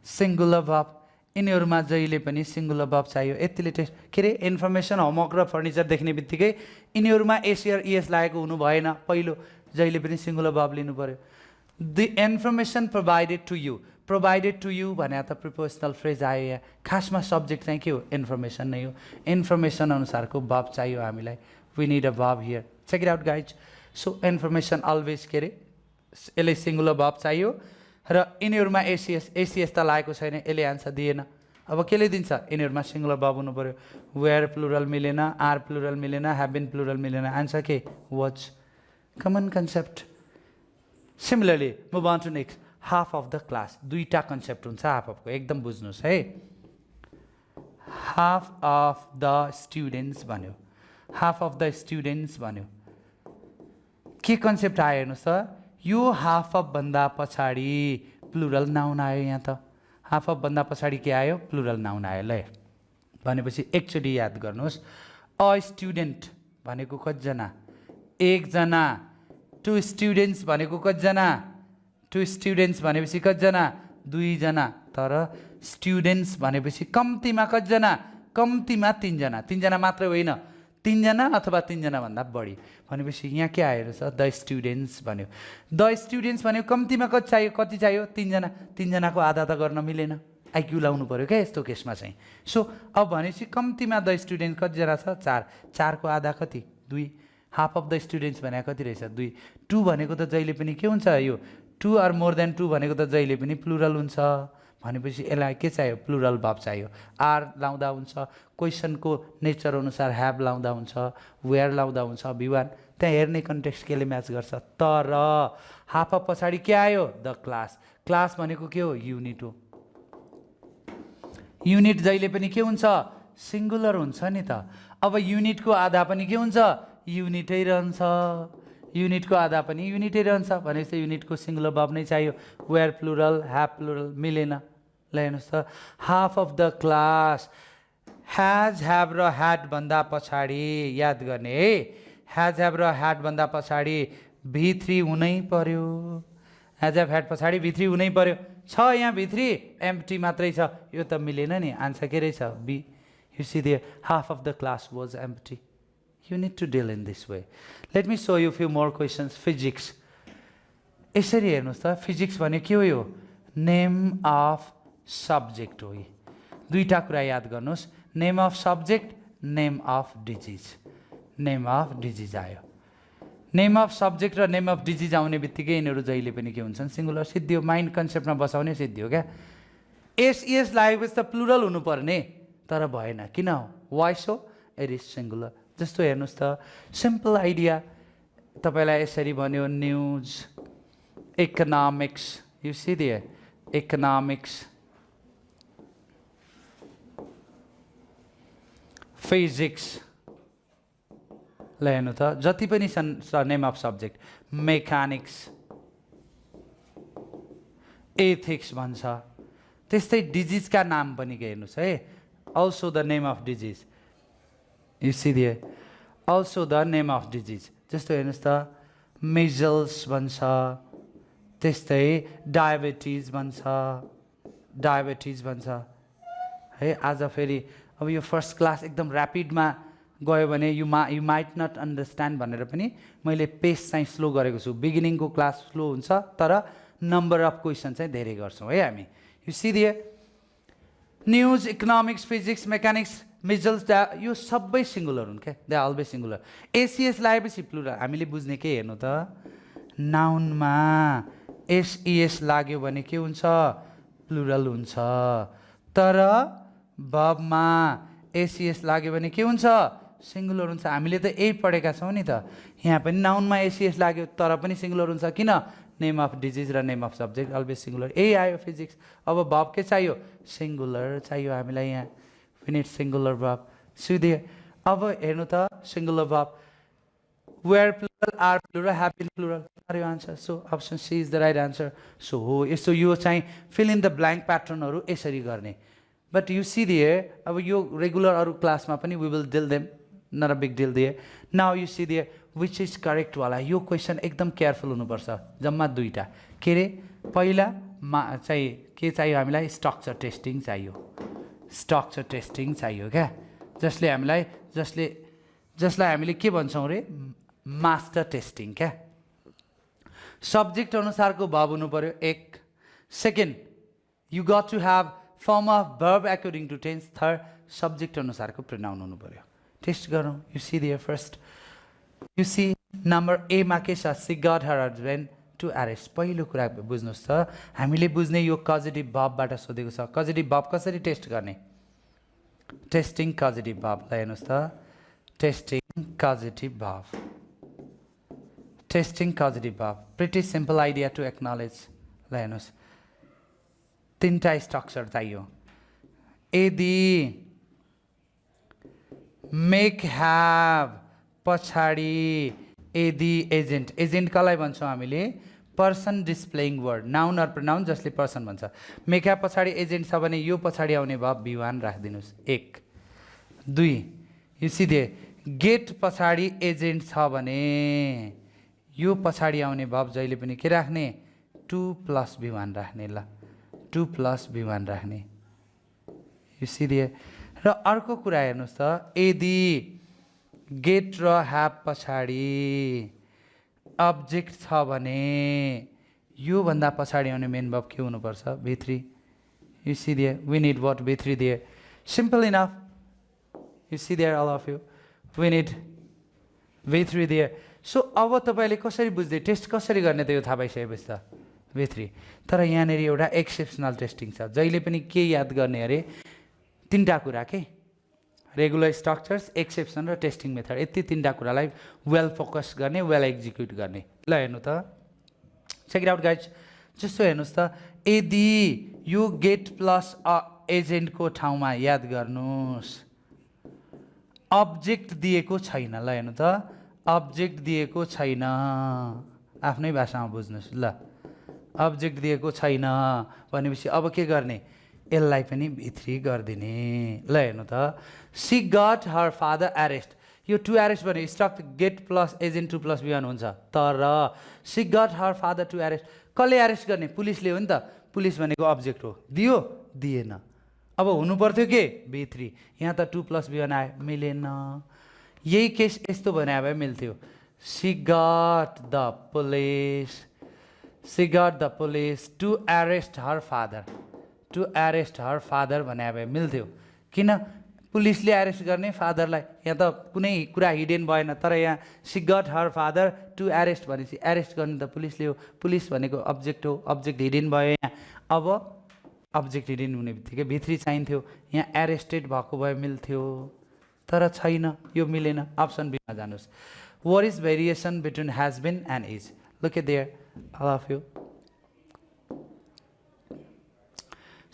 सिङ्गुलर भर्ब। यिनीहरूमा जहिले पनि सिङ्गुलर भर्ब चाहियो। यतिले टेस्ट के अरे इन्फर्मेसन, होमवर्क र फर्निचर देख्ने बित्तिकै यिनीहरूमा एसआर इएस लागेको हुनु भएन। पहिलो जहिले पनि सिङ्गुलर भर्ब लिनु पऱ्यो। The information provided to you. Provided to you भने त प्रिपोजिसनल फ्रेज आयो यहाँ। खासमा सब्जेक्ट चाहिँ के हो? इन्फर्मेसन नै हो। इन्फर्मेसन अनुसारको भर्ब चाहियो हामीलाई। We need a verb here. Check it out guys. So information always के अरे यसले सिङ्गुलर भर्ब चाहियो र यिनीहरूमा एसिएस त लागेको छैन, यसले आन्सर दिएन। अब केले दिन्छ? यिनीहरूमा सिङ्गुलर भर्ब हुनु पऱ्यो। वेयर प्लुरल मिलेन, आर प्लुरल मिलेन, ह्याभ बिन प्लुरल मिलेन। आन्सर के? Watch. Common concept. Similarly move on to next, half of the class. दुईवटा कन्सेप्ट हुन्छ हाफ अफको, एकदम बुझ्नुहोस् है। हाफ अफ द स्टुडेन्ट्स भन्यो, हाफ अफ द स्टुडेन्ट्स भन्यो। के कन्सेप्ट आयो हेर्नुहोस् त, यो हाफ अफ भन्दा पछाडि प्लुरल नाउन आयो। यहाँ त हाफ अफ भन्दा पछाडि के आयो? प्लुरल नाउन आयो। ल भनेपछि एकचोटि याद गर्नुहोस्, अ स्टुडेन्ट भनेको कतिजना? एकजना। टु स्टुडेन्ट्स भनेको कतिजना? टु स्टुडेन्ट्स भनेपछि कतिजना? दुईजना। तर स्टुडेन्ट्स भनेपछि कम्तीमा कतिजना? कम्तीमा 3 जना, 3 जना मात्र होइन, 3 जना अथवा 3 जना भन्दा बढी भनेपछि यहाँ के आएर छ द स्टुडेन्ट्स भन्यो। द स्टुडेन्ट्स भन्यो कम्तीमा कति चाहियो 3 जना, 3 जनाको आधा त गर्न मिलेन, आइक्यू लाउनु पर्यो क्या यस्तो केसमा चाहिँ। सो अब भनेपछि कम्तीमा द स्टुडेन्ट कतिजना छ 4, 4 को आधा कति 2, हाफ अफ द स्टुडेन्ट्स भनेको कति रहेछ 2, 2 भनेको त जहिले पनि के हुन्छ यो 2 अर मोर देन 2 भनेको त जहिले पनि प्लुरल हुन्छ भनेपछि यसलाई के चाहियो प्लुरल भर्ब चाहियो। आर लाउँदा हुन्छ, क्वेसनको नेचर अनुसार ह्याभ लाउँदा हुन्छ, वेयर लाउँदा हुन्छ, V1 त्यहाँ हेर्ने कन्टेक्स्ट केले म्याच गर्छ। तर हाफ अफ पछाडि के आयो द क्लास, क्लास भनेको के हो युनिट हो। युनिट जहिले पनि के हुन्छ सिङ्गुलर हुन्छ नि त। अब युनिटको आधा पनि के हुन्छ युनिटै रहन्छ, युनिटको आधा पनि युनिटै रहन्छ भनेपछि युनिटको सिङ्गुलर भर्ब नै चाहियो। वेयर प्लुरल, ह्याभ प्लुरल मिलेन। ल हेर्नुहोस् त half of the class, has have र ह्याड भन्दा पछाडि याद गर्ने है, ह्याज ह्याभ र ह्याड भन्दा पछाडि V3 हुनै पर्यो। ह्याज ह्याभ ह्याड पछाडि V3 हुनै पर्यो। छ यहाँ V3 एम्प्टी मात्रै छ, यो त मिलेन नि, आन्सर के रहेछ B। You see there, half of the class was empty. You need to deal in this way. Let me show you a few more questions. Physics. यसरी हेर्नुहोस् त फिजिक्स भने के हो यो नेम अफ सब्जेक्ट हो। दुईटा कुरा याद गर्नुहोस्, name of subject, name of disease. Name of disease आयो, नेम अफ सब्जेक्ट र नेम अफ डिजिज आउने बित्तिकै यिनीहरू जहिले पनि के हुन्छन् सिङ्गुलर। सिद्धियो, माइन्ड कन्सेप्टमा बसाउने सिद्धियो क्या। एस लागेपछि त प्लुरल हुनुपर्ने तर भएन, किन why so it is singular. जस्तो हेर्नुहोस् त सिम्पल आइडिया तपाईँलाई यसरी भन्यो news, economics, you see there economics, physics, ल हेर्नु त जति पनि छन् name of subject, mechanics, ethics भन्छ। त्यस्तै डिजिजका नाम पनि हेर्नुहोस् है, also the name of disease. You see there, also the name of disease. जस्तो हेर्नुहोस् त मिजल्स भन्छ, त्यस्तै डायबिटिज भन्छ, डायबिटिज भन्छ है। आज फेरि अब यो फर्स्ट क्लास एकदम ऱ्यापिडमा गयो भने यु माइट नट अन्डरस्ट्यान्ड भनेर पनि मैले पेस चाहिँ स्लो गरेको छु। बिगिनिङको क्लास स्लो हुन्छ तर नम्बर अफ क्वेसन चाहिँ धेरै गर्छौँ है हामी। You see there news, economics, physics, mechanics, measles, यो सबै सिङ्गुलर हुन् क्या, they are always singular. S es लागेपछि प्लुरल। हामीले बुझ्ने के हेर्नु त नाउनमा एसइएस लाग्यो भने के हुन्छ प्लुरल हुन्छ, तर भर्बमा एसिएस लाग्यो भने के हुन्छ सिङ्गुलर हुन्छ। हामीले त यही पढेका छौँ नि त, यहाँ पनि नाउनमा एसिएस लाग्यो तर पनि सिङ्गुलर हुन्छ। किन नेम अफ डिजिज र name of subject always singular. यही आयो फिजिक्स। अब भर्ब के चाहियो सिङ्गुलर चाहियो हामीलाई, यहाँ फिनिट सिङ्गुलर भर्ब सिधै। अब हेर्नु त singular verb were plural, are plural, have been plural are यो आन्सर। So option C is the right answer. So हो यस्तो यो चाहिँ फिल इन द ब्ल्याङ्क प्याटर्नहरू यसरी गर्ने। बट यु सी दिए अब यो रेगुलर अरू क्लासमा पनि we will deal them, not a big deal there. Now you see there which is correct वाला। यो क्वेसन एकदम केयरफुल हुनुपर्छ। जम्मा दुईवटा के अरे, पहिला चाहिँ के चाहियो हामीलाई स्ट्रक्चर टेस्टिङ चाहियो, स्ट्रक्चर टेस्टिङ चाहियो क्या, जसले हामीले के भन्छौँ रे मास्टर टेस्टिङ क्या। सब्जेक्ट अनुसारको भर्ब हुनु पर्यो एक। Second you got to have form of verb according to tense. Third subject अनुसारको प्रोनाउन हुनु पर्यो। टेस्ट गरौँ। You see there first, you see number एमा के छ she got her husband to arrest. पहिलो कुरा बुझ्नुहोस् त, हामीले बुझ्ने यो कजेटिभ भर्बबाट सोधेको छ। कजेटिभ भर्ब कसरी टेस्ट गर्ने, टेस्टिङ कजेटिभ भर्ब। ल हेर्नुहोस् त testing causative verb, testing causative verb pretty simple idea to acknowledge. ल हेर्नुहोस् तिनवटा स्ट्रक्चर चाहियो। यदि मेक ह्याभ पछाडि यदि एजेन्ट, एजेन्ट कसलाई भन्छौँ हामीले person displaying word, noun or pronoun जसले पर्सन भन्छ। मेक ह्याभ पछाडि एजेन्ट छ भने यो पछाडि आउने भर्ब V1 राखिदिनुहोस् एक। दुई यु सी दे गेट पछाडि एजेन्ट छ भने यो पछाडि आउने भर्ब जहिले पनि के राख्ने 2 + V1 राख्ने। ल 2 + V1 राख्ने। यु सी दे र अर्को कुरा हेर्नुहोस् त, यदि गेट र ह्याभ पछाडि अब्जेक्ट छ भने योभन्दा पछाडि आउने मेन भर्ब के हुनुपर्छ? V3. You see there, we need what? V3 there. Simple enough. You see there, all of you. We need V3 there. So अब तपाईले कसरी बुझ्दै टेस्ट कसरी गर्ने त यो थाहा पाइसकेपछि त V3. तर यहाँनेरि एउटा एक्सेप्सनल टेस्टिङ छ। जहिले पनि के याद गर्ने अरे, तीनटा कुरा के, रेगुलर स्ट्रक्चर्स, एक्सेप्सन र टेस्टिङ मेथड, यति तीनटा कुरालाई वेल फोकस गर्ने, वेल एक्जिक्युट गर्ने। ल हेर्नु त, चेक इट आउट गाइज। जस्तो हेर्नुहोस् त, यदि यो गेट प्लस एजेन्टको ठाउँमा याद गर्नुहोस् अब्जेक्ट दिएको छैन। ल हेर्नु त, अब्जेक्ट दिएको छैन, आफ्नै भाषामा बुझ्नुहोस् ल। अब्जेक्ट दिएको छैन भनेपछि अब के गर्ने? यसलाई पनि V3 गरिदिने। ल हेर्नु त, she got her father arrest. यो टु एरेस्ट भने structure get plus agent 2 + V1 हुन्छ। तर she got her father to arrest, कसले एरेस्ट गर्ने? पुलिसले हो नि त। पुलिस भनेको अब्जेक्ट हो, दियो दिएन। अब हुनु पर्थ्यो के? V3। यहाँ त 2 + V1 आयो, मिलेन। यही केस यस्तो भने भए मिल्थ्यो, she got the police, she got the police to arrest her father, to arrest her father भने भए मिल्थ्यो। किन पुलिसले एरेस्ट गर्ने फादरलाई? यहाँ त कुनै कुरा हिडेन भएन। तर यहाँ she got her father to arrest भनेपछि एरेस्ट गर्ने त पुलिसले हो। पुलिस भनेको अब्जेक्ट हो, अब्जेक्ट हिडेन भयो यहाँ। अब अब्जेक्ट हिडेन हुने बित्तिकै V3 चाहिन्थ्यो। यहाँ एरेस्टेड भएको भए मिल्थ्यो, तर छैन, यो मिलेन। अप्सन बीमा जानुहोस्। What is variation between has been and is? Look at there, all of you.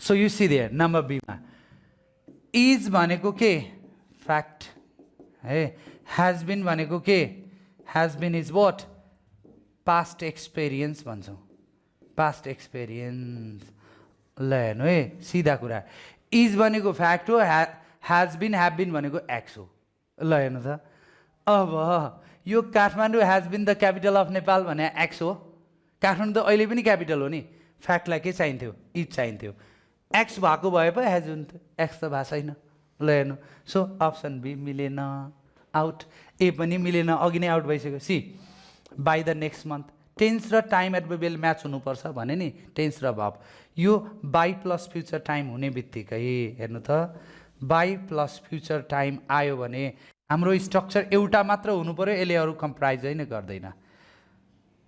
So you see there, number B मा is भनेको के? Fact है। has been भनेको के? has been is what? Past experience भन्छौँ, past experience। ल हेर्नु है, सिधा कुरा। is भनेको फ्याक्ट हो, has been have been भनेको एक्स हो। ल हेर्नु त, अब यो Kathmandu has been the capital of Nepal भने एक्स हो। काठमाडौँ त अहिले पनि क्यापिटल हो नि। फ्याक्टलाई के चाहिन्थ्यो? इज चाहिन्थ्यो। एक्स भएको भए पो हेज हुन्थ्यो, एक्स त भएको छैन। ल हेर्नु, सो अप्सन बी मिलेन, आउट। ए पनि मिलेन, अघि नै आउट भइसक्यो। C by the next month, tense र टाइम एडभर्बियल म्याच हुनुपर्छ भने नि, टेन्स र भर्ब। यो बाई प्लस फ्युचर टाइम हुने बित्तिकै हेर्नु त, बाई प्लस फ्युचर टाइम आयो भने हाम्रो स्ट्रक्चर एउटा मात्र हुनु पर्यो, यसले अरू कम्प्राइजै नै गर्दैन।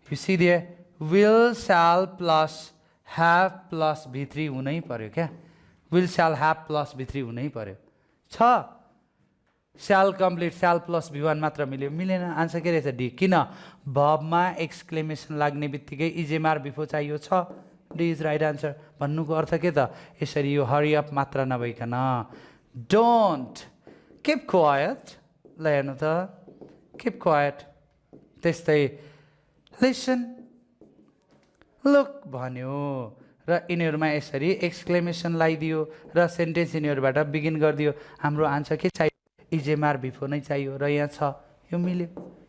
यु सी देयर, विल स्याल प्लस ह्याभ प्लस V3 हुनै पर्यो क्या। विल स्याल ह्याभ प्लस V3 हुनै पर्यो। छ स्याल कम्प्लिट, स्याल प्लस V1 मात्र मिल्यो, मिलेन। आन्सर के रहेछ? डी। किन? भर्बमा एक्सक्लेमेसन लाग्ने बित्तिकै इजेमार बिफोर चाहियो। छ, डी इज राइट आन्सर। भन्नुको अर्थ के त? यसरी यो हरी अप मात्र नभइकन डोन्ट, किप क्वाइट। ल हेर्नु त, किप क्वाइट। त्यस्तै लिसन, लुक भन्यो र यिनीहरूमा यसरी एक्सक्लेमेसन लगाइदियो र सेन्टेन्स यिनीहरूबाट बिगिन गरिदियो। हाम्रो आन्सर के चाहियो? इजेमार बिफोर नै चाहियो र यहाँ छ, यो मिल्यो।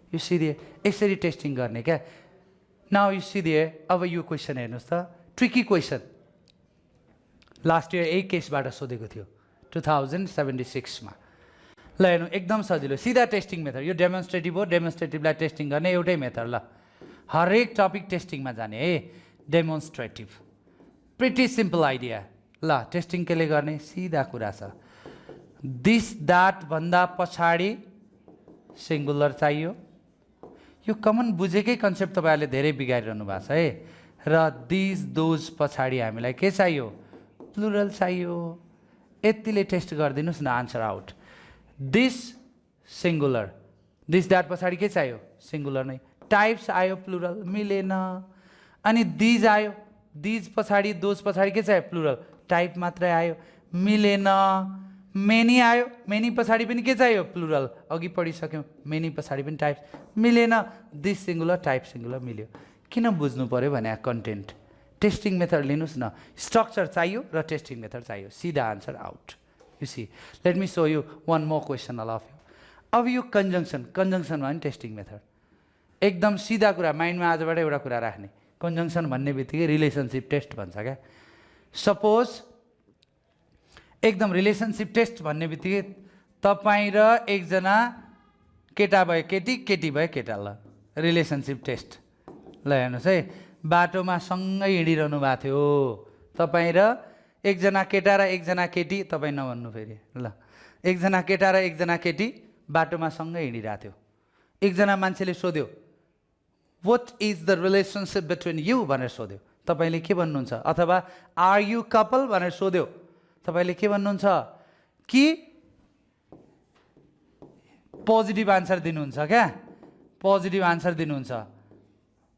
यो सिधे यसरी टेस्टिङ गर्ने क्या। नाउ यु सिधे, अब यो क्वेसन हेर्नुहोस् त, ट्रिकी क्वेसन। लास्ट इयर यही केसबाट सोधेको थियो 2076 मा। ल हेर्नु, एकदम सजिलो, सिधा टेस्टिङ मेथड। यो डेमोन्स्ट्रेटिभ हो, डेमोन्स्ट्रेटिभलाई टेस्टिङ गर्ने एउटै मेथड। ल हरेक टपिक टेस्टिङमा जाने है, डेमोन्स्ट्रेटिभ। Pretty simple idea. ल टेस्टिङ केले गर्ने? सिधा कुरा छ। दिस द्याट भन्दा पछाडि सिङ्गुलर चाहियो। यो कमन बुझेकै कन्सेप्ट तपाईँहरूले धेरै बिगारिरहनु भएको छ है। र दिस दोज पछाडि हामीलाई के चाहियो? प्लुरल चाहियो। यतिले टेस्ट गरिदिनुहोस् न, answer out. This singular, this that पछाडि के चाहियो? सिङ्गुलर नै। टाइप्स आयो, प्लुरल, मिलेन। अनि दिज आयो, दिज पछाडि दोज पछाडि के चाहियो? प्लुरल, टाइप मात्रै आयो, मिलेन। मेनी आयो, मेनी पछाडि पनि के चाहियो? प्लुरल, अघि पढिसक्यौँ। मेनी पछाडि पनि टाइप, मिलेन। दिस सिङ्गुलर, टाइप सिङ्गुलर, मिल्यो। किन बुझ्नु पऱ्यो भने कन्टेन्ट। टेस्टिङ मेथड लिनुहोस् न, स्ट्रक्चर चाहियो र टेस्टिङ मेथड चाहियो, सिधा answer out. You see, let me show you one more question all of you. अब यो कन्जङ्सन, कन्जङ्सनमा पनि टेस्टिङ मेथड। एकदम सिधा कुरा, माइन्डमा आजबाट एउटा कुरा राख्ने। कन्जङ्सन भन्ने बित्तिकै रिलेसनसिप टेस्ट भन्छ क्या। सपोज एकदम रिलेसनसिप टेस्ट भन्ने बित्तिकै तपाईँ र एकजना केटा भयो केटी, केटी भयो केटा, ल रिलेसनसिप टेस्ट। ल हेर्नुहोस् है, बाटोमा सँगै हिँडिरहनु भएको थियो तपाईँ र एकजना केटा र एकजना केटी, तपाईँ नभन्नु फेरि ल, एकजना केटा र एकजना केटी बाटोमा सँगै हिँडिरहेको थियो। एकजना मान्छेले सोध्यो what is the relationship between you भनेर सोध्यो, तपाईँले के भन्नुहुन्छ? अथवा आर यु कपल भनेर सोध्यो, तपाईँले के भन्नुहुन्छ? कि पोजिटिभ आन्सर दिनुहुन्छ क्या, पोजिटिभ आन्सर दिनुहुन्छ।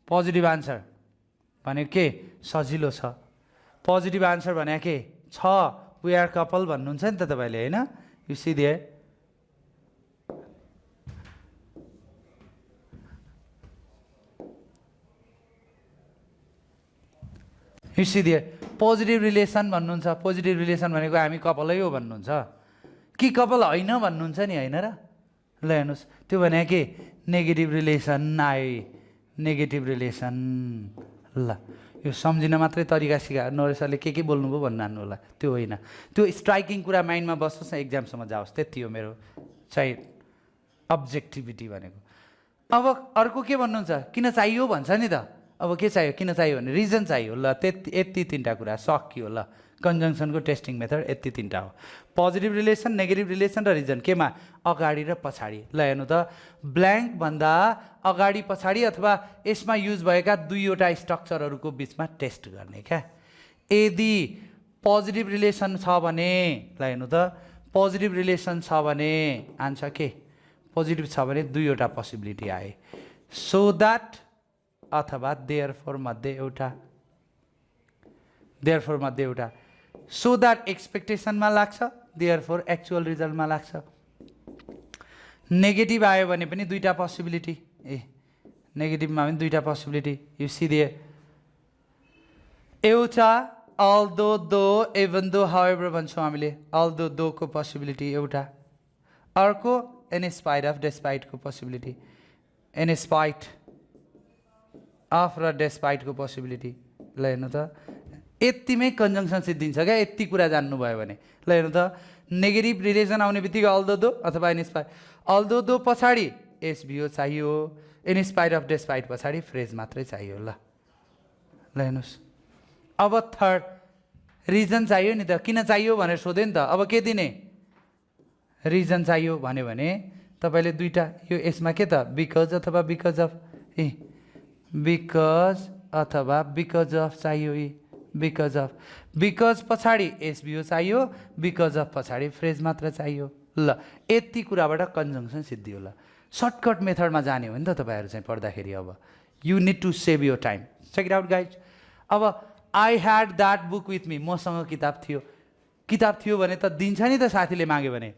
पोजिटिभ आन्सर भने के सजिलो छ, पोजिटिभ आन्सर भने के छ, वी आर कपल भन्नुहुन्छ नि त तपाईँले, होइन? You see there, you see there, positive relation भन्नुहुन्छ। पोजिटिभ रिलेसन भनेको हामी कपलै हो भन्नुहुन्छ कि कपल होइन भन्नुहुन्छ नि, होइन र? ल हेर्नुहोस्, त्यो भने के नेगेटिभ रिलेसन आयो, नेगेटिभ रिलेसन। ल यो सम्झिन मात्रै तरिका सिका, नरेशले के बोल्नुभयो भन्नु होला, त्यो होइन। त्यो स्ट्राइकिङ कुरा माइन्डमा बस्नुहोस् न, एक्जामसम्म जाओस्, त्यति हो मेरो चाहिँ अब्जेक्टिभिटी भनेको। अब अर्को के भन्नुहुन्छ? किन चाहियो भन्छ नि त। अब के चाहियो, किन चाहियो भने रिजन चाहियो। ल त्यति यति तिनवटा कुरा सकियो। ल कन्जङ्सनको टेस्टिङ मेथड यति तिनवटा हो, पोजिटिभ रिलेसन, नेगेटिभ रिलेसन र रिजन। केमा? अगाडि र पछाडि। ल हेर्नु त, ब्ल्याङ्क भन्दा अगाडि पछाडि अथवा यसमा युज भएका दुईवटा स्ट्रक्चरहरूको बिचमा टेस्ट गर्ने क्या। यदि पोजिटिभ रिलेसन छ भने, ल हेर्नु त, पोजिटिभ रिलेसन छ भने आन्सर के पोजिटिभ छ भने दुईवटा पोसिबिलिटी आए, सो द्याट अथवा देयरफोर मध्ये एउटा, देयरफोर मध्ये एउटा। सो द्याट एक्सपेक्टेसनमा लाग्छ, देयरफोर एक्चुअल रिजल्टमा लाग्छ। नेगेटिभ आयो भने पनि दुईवटा पोसिबिलिटी, नेगेटिभमा पनि दुईवटा पोसिबिलिटी। यु सी देयर, एउटा although though even though however भन्छौँ हामीले, अल्दो दोको पोसिबिलिटी एउटा। अर्को इन स्पाइट अफ डेस्पाइटको पोसिबिलिटी, इन स्पाइट अफ र डेस्पाइटको पोसिबिलिटी। ल हेर्नु त, यतिमै कन्जङ्सन सिद्धिन्छ क्या, यति कुरा जान्नुभयो भने। ल हेर्नु त, नेगेटिभ रिलेसन आउने बित्तिकै अल्दो दो अथवा इन स्पाइट, अल्दो दो पछाडि एसबिओ चाहियो, इन स्पाइट अफ डेस्पाइट पछाडि फ्रेज मात्रै चाहियो। ल हेर्नुहोस्, अब थर्ड रिजन चाहियो नि त, किन चाहियो भनेर सोध्यो नि त। अब के दिने? रिजन चाहियो भन्यो भने तपाईँले दुईवटा, यो यसमा के त बिकज अथवा बिकज अफ, बिकज अथवा बिकज अफ चाहियो, बिकज अफ, बिकज पछाडि एसबिओ चाहियो, बिकज अफ पछाडि फ्रेज मात्र चाहियो। ल यति कुराबाट कन्जङ्सन सिद्धियो। ल सर्टकट मेथडमा जाने हो नि त तपाईँहरू चाहिँ पढ्दाखेरि। अब you need to save your time, check it out guys. अब I had that book with me, मसँग किताब थियो। किताब थियो भने त दिन्छ नि त, साथीले माग्यो भने।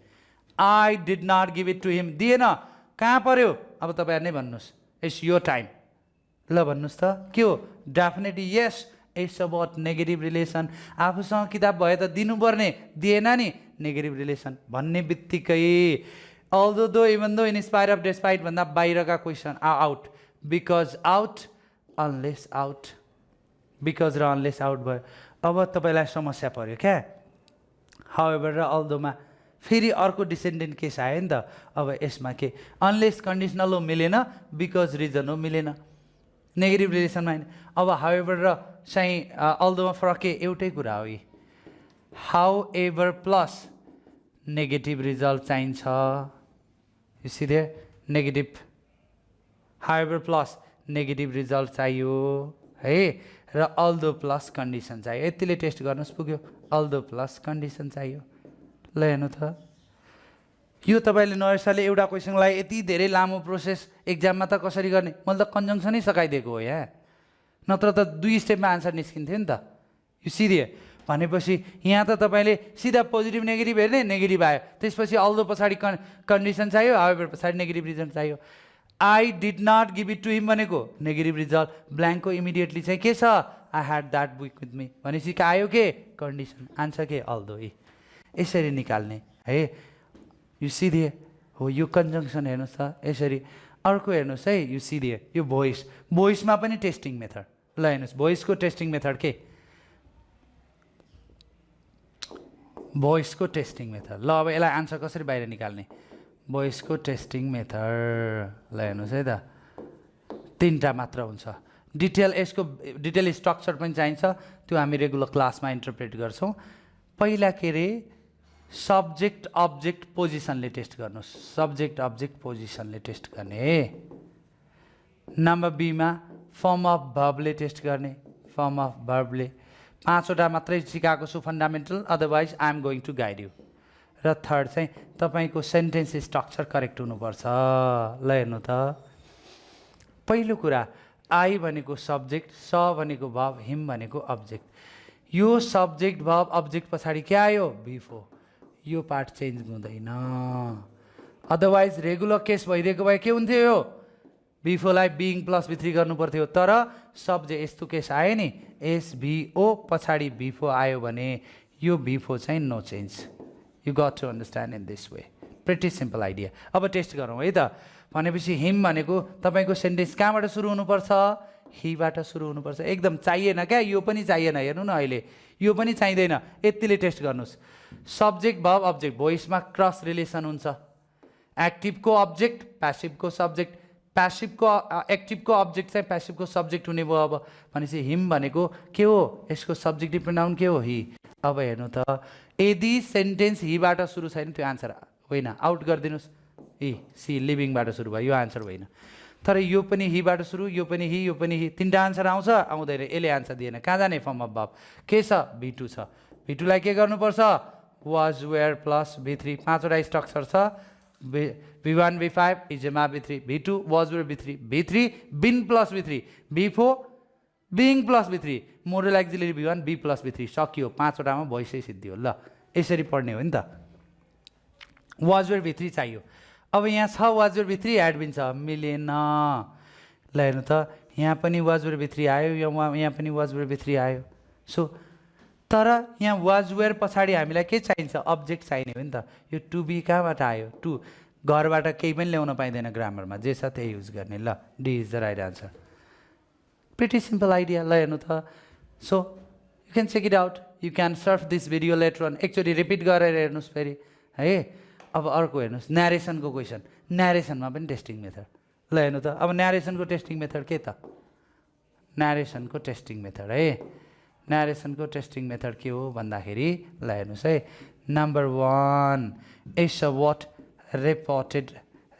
I did not give it to him, दिएन, कहाँ पर्यो? अब तपाईँहरू नै भन्नुहोस्, इट्स योर टाइम। ल भन्नुहोस् त, के हो? Definitely yes, it's about negative relation. आफूसँग किताब भयो त दिनुपर्ने, दिएन नि, नेगेटिभ रिलेसन भन्ने बित्तिकै अल्दो दो इभन दो इन स्पाइट अफ डेस्पाइट भन्दा बाहिरका question out, because out, unless out, because र अनलेस आउट भयो। अब तपाईँलाई समस्या पऱ्यो क्या। हाउएभर र अल्दोमा फेरि अर्को डिसेन्डेन्ट केस आयो नि त। अब यसमा के अनलेस कन्डिसनल हो मिलेन, बिकज रिजन हो मिलेन, नेगेटिभ रिलेसनमा होइन। अब हाउएभर र चाहिँ अल्दोमा फरक के? एउटै कुरा हो। यी हाउएभर प्लस नेगेटिभ रिजल्ट चाहिन्छ। You see there, negative, however plus negative result चाहियो है, र अल्दो प्लस कन्डिसन चाहियो। यतिले टेस्ट गर्नुहोस्, पुग्यो। अल्दो प्लस कन्डिसन चाहियो। ल हेर्नु त, यो तपाईँले नरेशले एउटा क्वेसनलाई यति धेरै लामो प्रोसेस एक्जाममा त कसरी गर्ने? मैले त कन्जङ्सनै सकाइदिएको हो यहाँ, नत्र त दुई स्टेपमा आन्सर निस्किन्थ्यो नि त। यो सिधै भनेपछि यहाँ त तपाईँले सिधा पोजिटिभ नेगेटिभ हेर्ने, नेगेटिभ आयो, त्यसपछि अल्दो पछाडि कन्डिसन चाहियो, हाउएभर पछाडि नेगेटिभ रिजल्ट चाहियो। I did not give it to him भनेको नेगेटिभ रिजल्ट, ब्ल्याङ्कको इमिडिएटली चाहिँ के छ? I had that book with me भनेपछि के आयो? के कन्डिसन, आन्सर के? अल्दो। यसरी निकाल्ने है। यो सिधे हो, यो कन्जङ्सन हेर्नुहोस् त यसरी। अर्को हेर्नुहोस् है, यो सिधे, यो भोइस, भोइसमा पनि टेस्टिङ मेथड। ल हेर्नुहोस्, भोइसको टेस्टिङ मेथड के? भोइसको टेस्टिङ मेथड। ल अब यसलाई आन्सर कसरी बाहिर निकाल्ने? भोइसको टेस्टिङ मेथड। ल हेर्नुहोस् है त, 3टा मात्र हुन्छ। यसको डिटेल स्ट्रक्चर पनि चाहिन्छ, त्यो हामी रेगुलर क्लासमा इन्टरप्रेट गर्छौँ। पहिला के अरे सब्जेक्ट अब्जेक्ट पोजिसनले टेस्ट गर्नुहोस्, सब्जेक्ट अब्जेक्ट पोजिसनले टेस्ट गर्ने। नम्बर बीमा फर्म अफ भर्बले टेस्ट गर्ने, फर्म अफ भर्बले। 5वटा मात्रै सिकाएको छु fundamental, otherwise I am going to guide you. र थर्ड चाहिँ तपाईँको सेन्टेन्स स्ट्रक्चर करेक्ट हुनुपर्छ। ल हेर्नु त, पहिलो कुरा आई भनेको सब्जेक्ट, स भनेको भर्ब, हिम भनेको अब्जेक्ट। यो सब्जेक्ट भर्ब अब्जेक्ट पछाडि के आयो? बिफो। यो पार्ट चेन्ज हुँदैन, अदरवाइज रेगुलर केस भइदिएको भए के हुन्थ्यो? यो बिफोलाई बिङ प्लस B3 गर्नु पर्थ्यो, तर सब्जेक्ट यस्तो केस आयो नि, SVO पछाडि बिफो आयो भने यो बिफो चाहिँ no change. You got to understand in this way. Pretty simple idea. अब टेस्ट गरौँ है त। भनेपछि हिम भनेको तपाईँको सेन्टेन्स कहाँबाट सुरु हुनुपर्छ? हिबाट सुरु हुनुपर्छ। एकदम चाहिएन क्या, यो पनि चाहिएन। हेर्नु न अहिले यो पनि चाहिँदैन, यतिले टेस्ट गर्नुहोस्। सब्जेक्ट भर्ब अब्जेक्ट, भोइसमा क्रस रिलेसन हुन्छ। एक्टिभको अब्जेक्ट, प्यासिभको सब्जेक्ट, प्यासिभको एक्टिभको अब्जेक्ट चाहिँ प्यासिभको सब्जेक्ट हुने भयो। अब भनेपछि हिम भनेको के हो? यसको सब्जेक्टिभ प्रोनाउन के हो? हि। अब हेर्नु त, यदि सेन्टेन्स हिबाट सुरु छैन त्यो आन्सर होइन, आउट गरिदिनुहोस्। हि सी लिभिङबाट सुरु भयो, यो आन्सर होइन। तर यो पनि हिबाट सुरु, यो पनि हि, यो पनि हि, 3टा आन्सर आउँछ? आउँदैन। यसले आन्सर दिएन। कहाँ जाने? फर्म अफ भर्ब के छ? B2 छ। B2लाई के गर्नुपर्छ? Was were plus B3। 5वटा स्ट्रक्चर छ, B1 B5 इजेमा B3, B2 was were B3, B3 been plus B3, B4 being plus B3, modal auxiliary B1 B plus B3। सकियो, 5वटामा भइसै सिद्धियो। ल यसरी पढ्ने हो नि त। वाज वेयर B3 चाहियो। अब यहाँ छ वाज वेयर B3, एडबिन छ, मिलेन। ल हेर्नु त, यहाँ पनि वाज वेयर B3 आयो, यहाँ पनि वाज वेयर B3 आयो। सो तर यहाँ वाज वेयर पछाडि हामीलाई के चाहिन्छ? अब्जेक्ट चाहिने हो नि त। यो टु बी कहाँबाट आयो? टु। घरबाट केही पनि ल्याउन पाइँदैन ग्रामरमा, जे छ त्यही युज गर्ने। ल D is the right answer. Pretty simple idea. ल हेर्नु त, so you can check it out, you can search this video later on. एकचोटि रिपिट गरेर हेर्नुहोस् फेरि है। अब अर्को हेर्नुहोस्, न्यारेसनको क्वेसन। न्यारेसनमा पनि टेस्टिङ मेथड। ल हेर्नु त, अब न्यारेसनको टेस्टिङ मेथड के त? न्यारेसनको टेस्टिङ मेथड है। न्यारेसनको टेस्टिङ मेथड के हो भन्दाखेरि, ल हेर्नुहोस् है। Number 1 is a what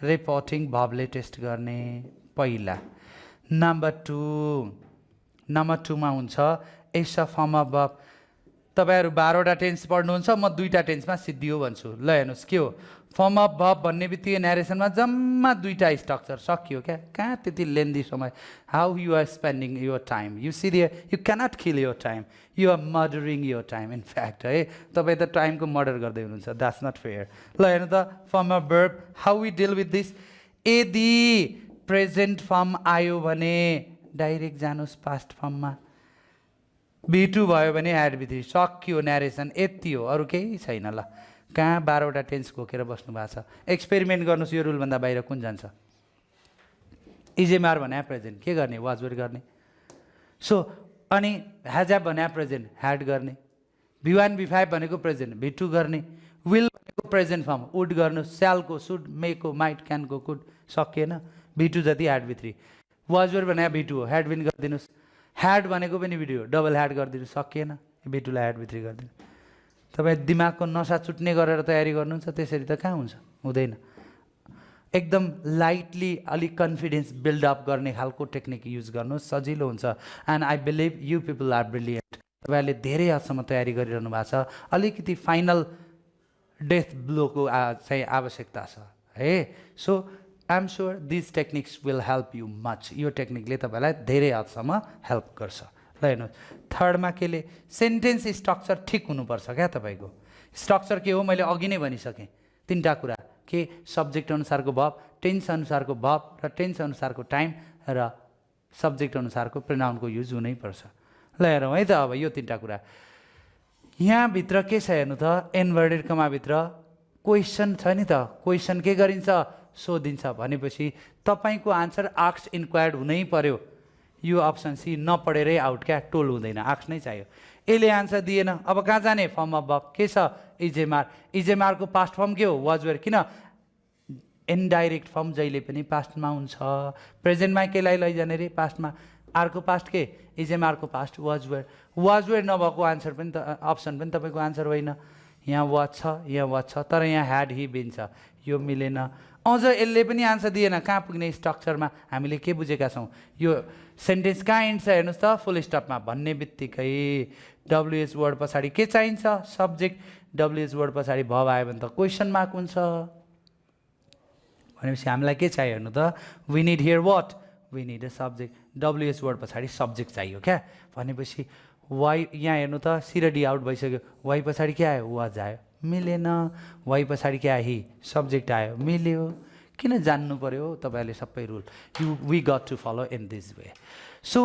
reporting भर्बले टेस्ट गर्ने पहिला। नम्बर 2मा हुन्छ is a form of verb. तपाईँहरू 12वटा टेन्स पढ्नुहुन्छ, म 2टा टेन्समा सिद्धियो भन्छु। ल हेर्नुहोस् के हो? फर्म अफ भर्ब भन्ने बित्तिकै न्यारेसनमा जम्मा 2टा स्ट्रक्चर। सकियो क्या? कहाँ त्यति लेन्दी समय? How you are spending your time? You see there, you cannot kill your time, you are murdering your time in fact है। तपाईँ त टाइमको मर्डर गर्दै हुनुहुन्छ, द्याट्स नट फेयर। ल हेर्नु त, form of verb how we deal with this. यदि प्रेजेन्ट फर्म आयो भने डाइरेक्ट जानुहोस् पास्ट फर्ममा। B2 भयो भने एड B3। सकियो न्यारेसन, यति हो, अरू केही छैन। ल कहाँ 12वटा टेन्स घोकेर बस्नु भएको छ? एक्सपेरिमेन्ट गर्नुहोस्, यो रुलभन्दा बाहिर कुन जान्छ? इजेमार भने प्रेजेन्ट के गर्ने? वाज वेयर गर्ने। सो अनि ह्याज भने प्रेजेन्ट, ह्याड गर्ने। B1 B5 भनेको प्रेजेन्ट, B2 गर्ने। विल भनेको प्रेजेन्ट फर्म, वुड गर्नु। स्यालको, सुड, मेको, माइट, क्यानको, कुड। सकिएन? B2 जति ह्याड B3। वाज वेयर भने B2 हो, ह्याड बिन गरिदिनुहोस्। ह्याड भनेको पनि भिडियो, डबल ह्याड गरिदिनु। सकिएन? B2लाई ह्याड B3 गरिदिनु। तपाईँ दिमागको नसा चुट्ने गरेर तयारी गर्नुहुन्छ, त्यसरी त कहाँ हुन्छ? हुँदैन। एकदम लाइटली अलिक कन्फिडेन्स बिल्डअप गर्ने खालको टेक्निक युज गर्नुहोस्, सजिलो हुन्छ। And I believe you people are brilliant. तपाईँहरूले धेरै हदसम्म तयारी गरिरहनु भएको छ। अलिकति फाइनल डेथ ब्लोको चाहिँ आवश्यकता छ है। So I am sure this techniques will help you much. यो टेक्निकले तपाईँलाई धेरै हदसम्म हेल्प गर्छ। ल हेर्नुहोस्, थर्डमा केले? सेन्टेन्स स्ट्रक्चर ठिक हुनुपर्छ क्या तपाईँको। स्ट्रक्चर के हो मैले अघि नै भनिसकेँ। 3टा कुरा के? सब्जेक्ट अनुसारको भर्ब, टेन्स अनुसारको भर्ब र टेन्स अनुसारको टाइम र सब्जेक्ट अनुसारको प्रोनाउनको युज हुनैपर्छ। ल हेरौँ है त, अब यो 3टा कुरा। यहाँभित्र के छ हेर्नु त, इन्भर्टेड कमाभित्र क्वेसन छ नि त। क्वेसन के गरिन्छ? सोधिन्छ। भनेपछि तपाईँको आन्सर आस्क इन्क्वायर्ड हुनै पर्यो। यो अप्सन सी नपढेरै आउट क्या, टोल हुँदैन, आस्क नै चाहियो। यसले आन्सर दिएन अब कहाँ जाने फर्म अफ वर्ब के छ इजेमार इजेमारको पास्ट फर्म के हो वाज वेयर किन इनडाइरेक्ट फर्म जहिले पनि पास्टमा हुन्छ प्रेजेन्टमा केलाई लैजाने रे पास्टमा आरको पास्ट के इजेमारको पास्ट वाज वेयर नभएको आन्सर पनि त अप्सन पनि तपाईँको आन्सर होइन यहाँ वाज छ यहाँ वाज छ तर यहाँ ह्याड हि बिन छ यो मिलेन अझ यसले पनि आन्सर दिएन कहाँ पुग्ने स्ट्रक्चरमा हामीले के बुझेका छौँ यो सेन्टेन्स कहाँ इन्ड छ हेर्नुहोस् त फुल स्टपमा भन्ने बित्तिकै डब्लुएच वर्ड पछाडि के चाहिन्छ सब्जेक्ट डब्लुएच वर्ड पछाडि भब आयो भने त क्वेसन मार्क हुन्छ भनेपछि हामीलाई के चाहियो हेर्नु त we need here what we need a subject WH word पछाडि सब्जेक्ट चाहियो क्या भनेपछि वाइ यहाँ हेर्नु त सी र डी आउट भइसक्यो वाइ पछाडि के आयो वाज आयो मिलेन वाइ पछाडि के आयो हि सब्जेक्ट आयो मिल्यो किन जान्नु पर्यो तपाईँहरूले सबै rule we got to follow in this way so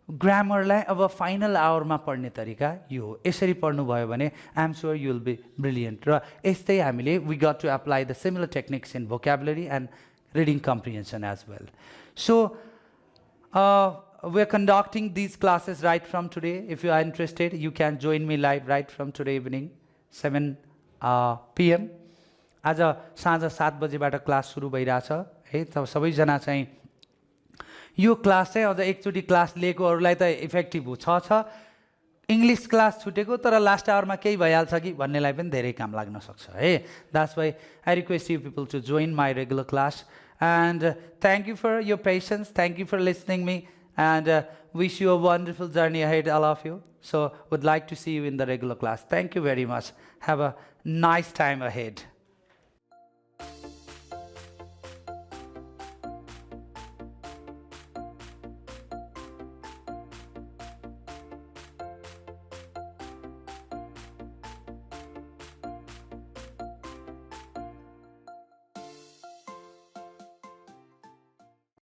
ग्रामरलाई अब फाइनल आवरमा पढ्ने तरिका यो हो यसरी पढ्नुभयो भने I am sure you will be brilliant र यस्तै हामीले we got to apply the similar techniques in vocabulary and reading comprehension as well so we are conducting these classes right from today. If you are interested, you can join me live right from today evening 7 PM. आज साँझ 7 बजेबाट क्लास सुरु भइरहेछ है त सबैजना चाहिँ यो क्लास चाहिँ अझ एकचोटि क्लास लिएकोहरूलाई त इफेक्टिभ छ इङ्ग्लिस क्लास छुटेको तर लास्ट आवरमा केही भइहाल्छ कि भन्नेलाई पनि धेरै काम लाग्न सक्छ है that's why I request you people to join my regular class and thank you for your patience thank you for listening me and wish you a wonderful journey ahead, all of you. So would like to see you in the regular class. Thank you very much. Have a nice time ahead.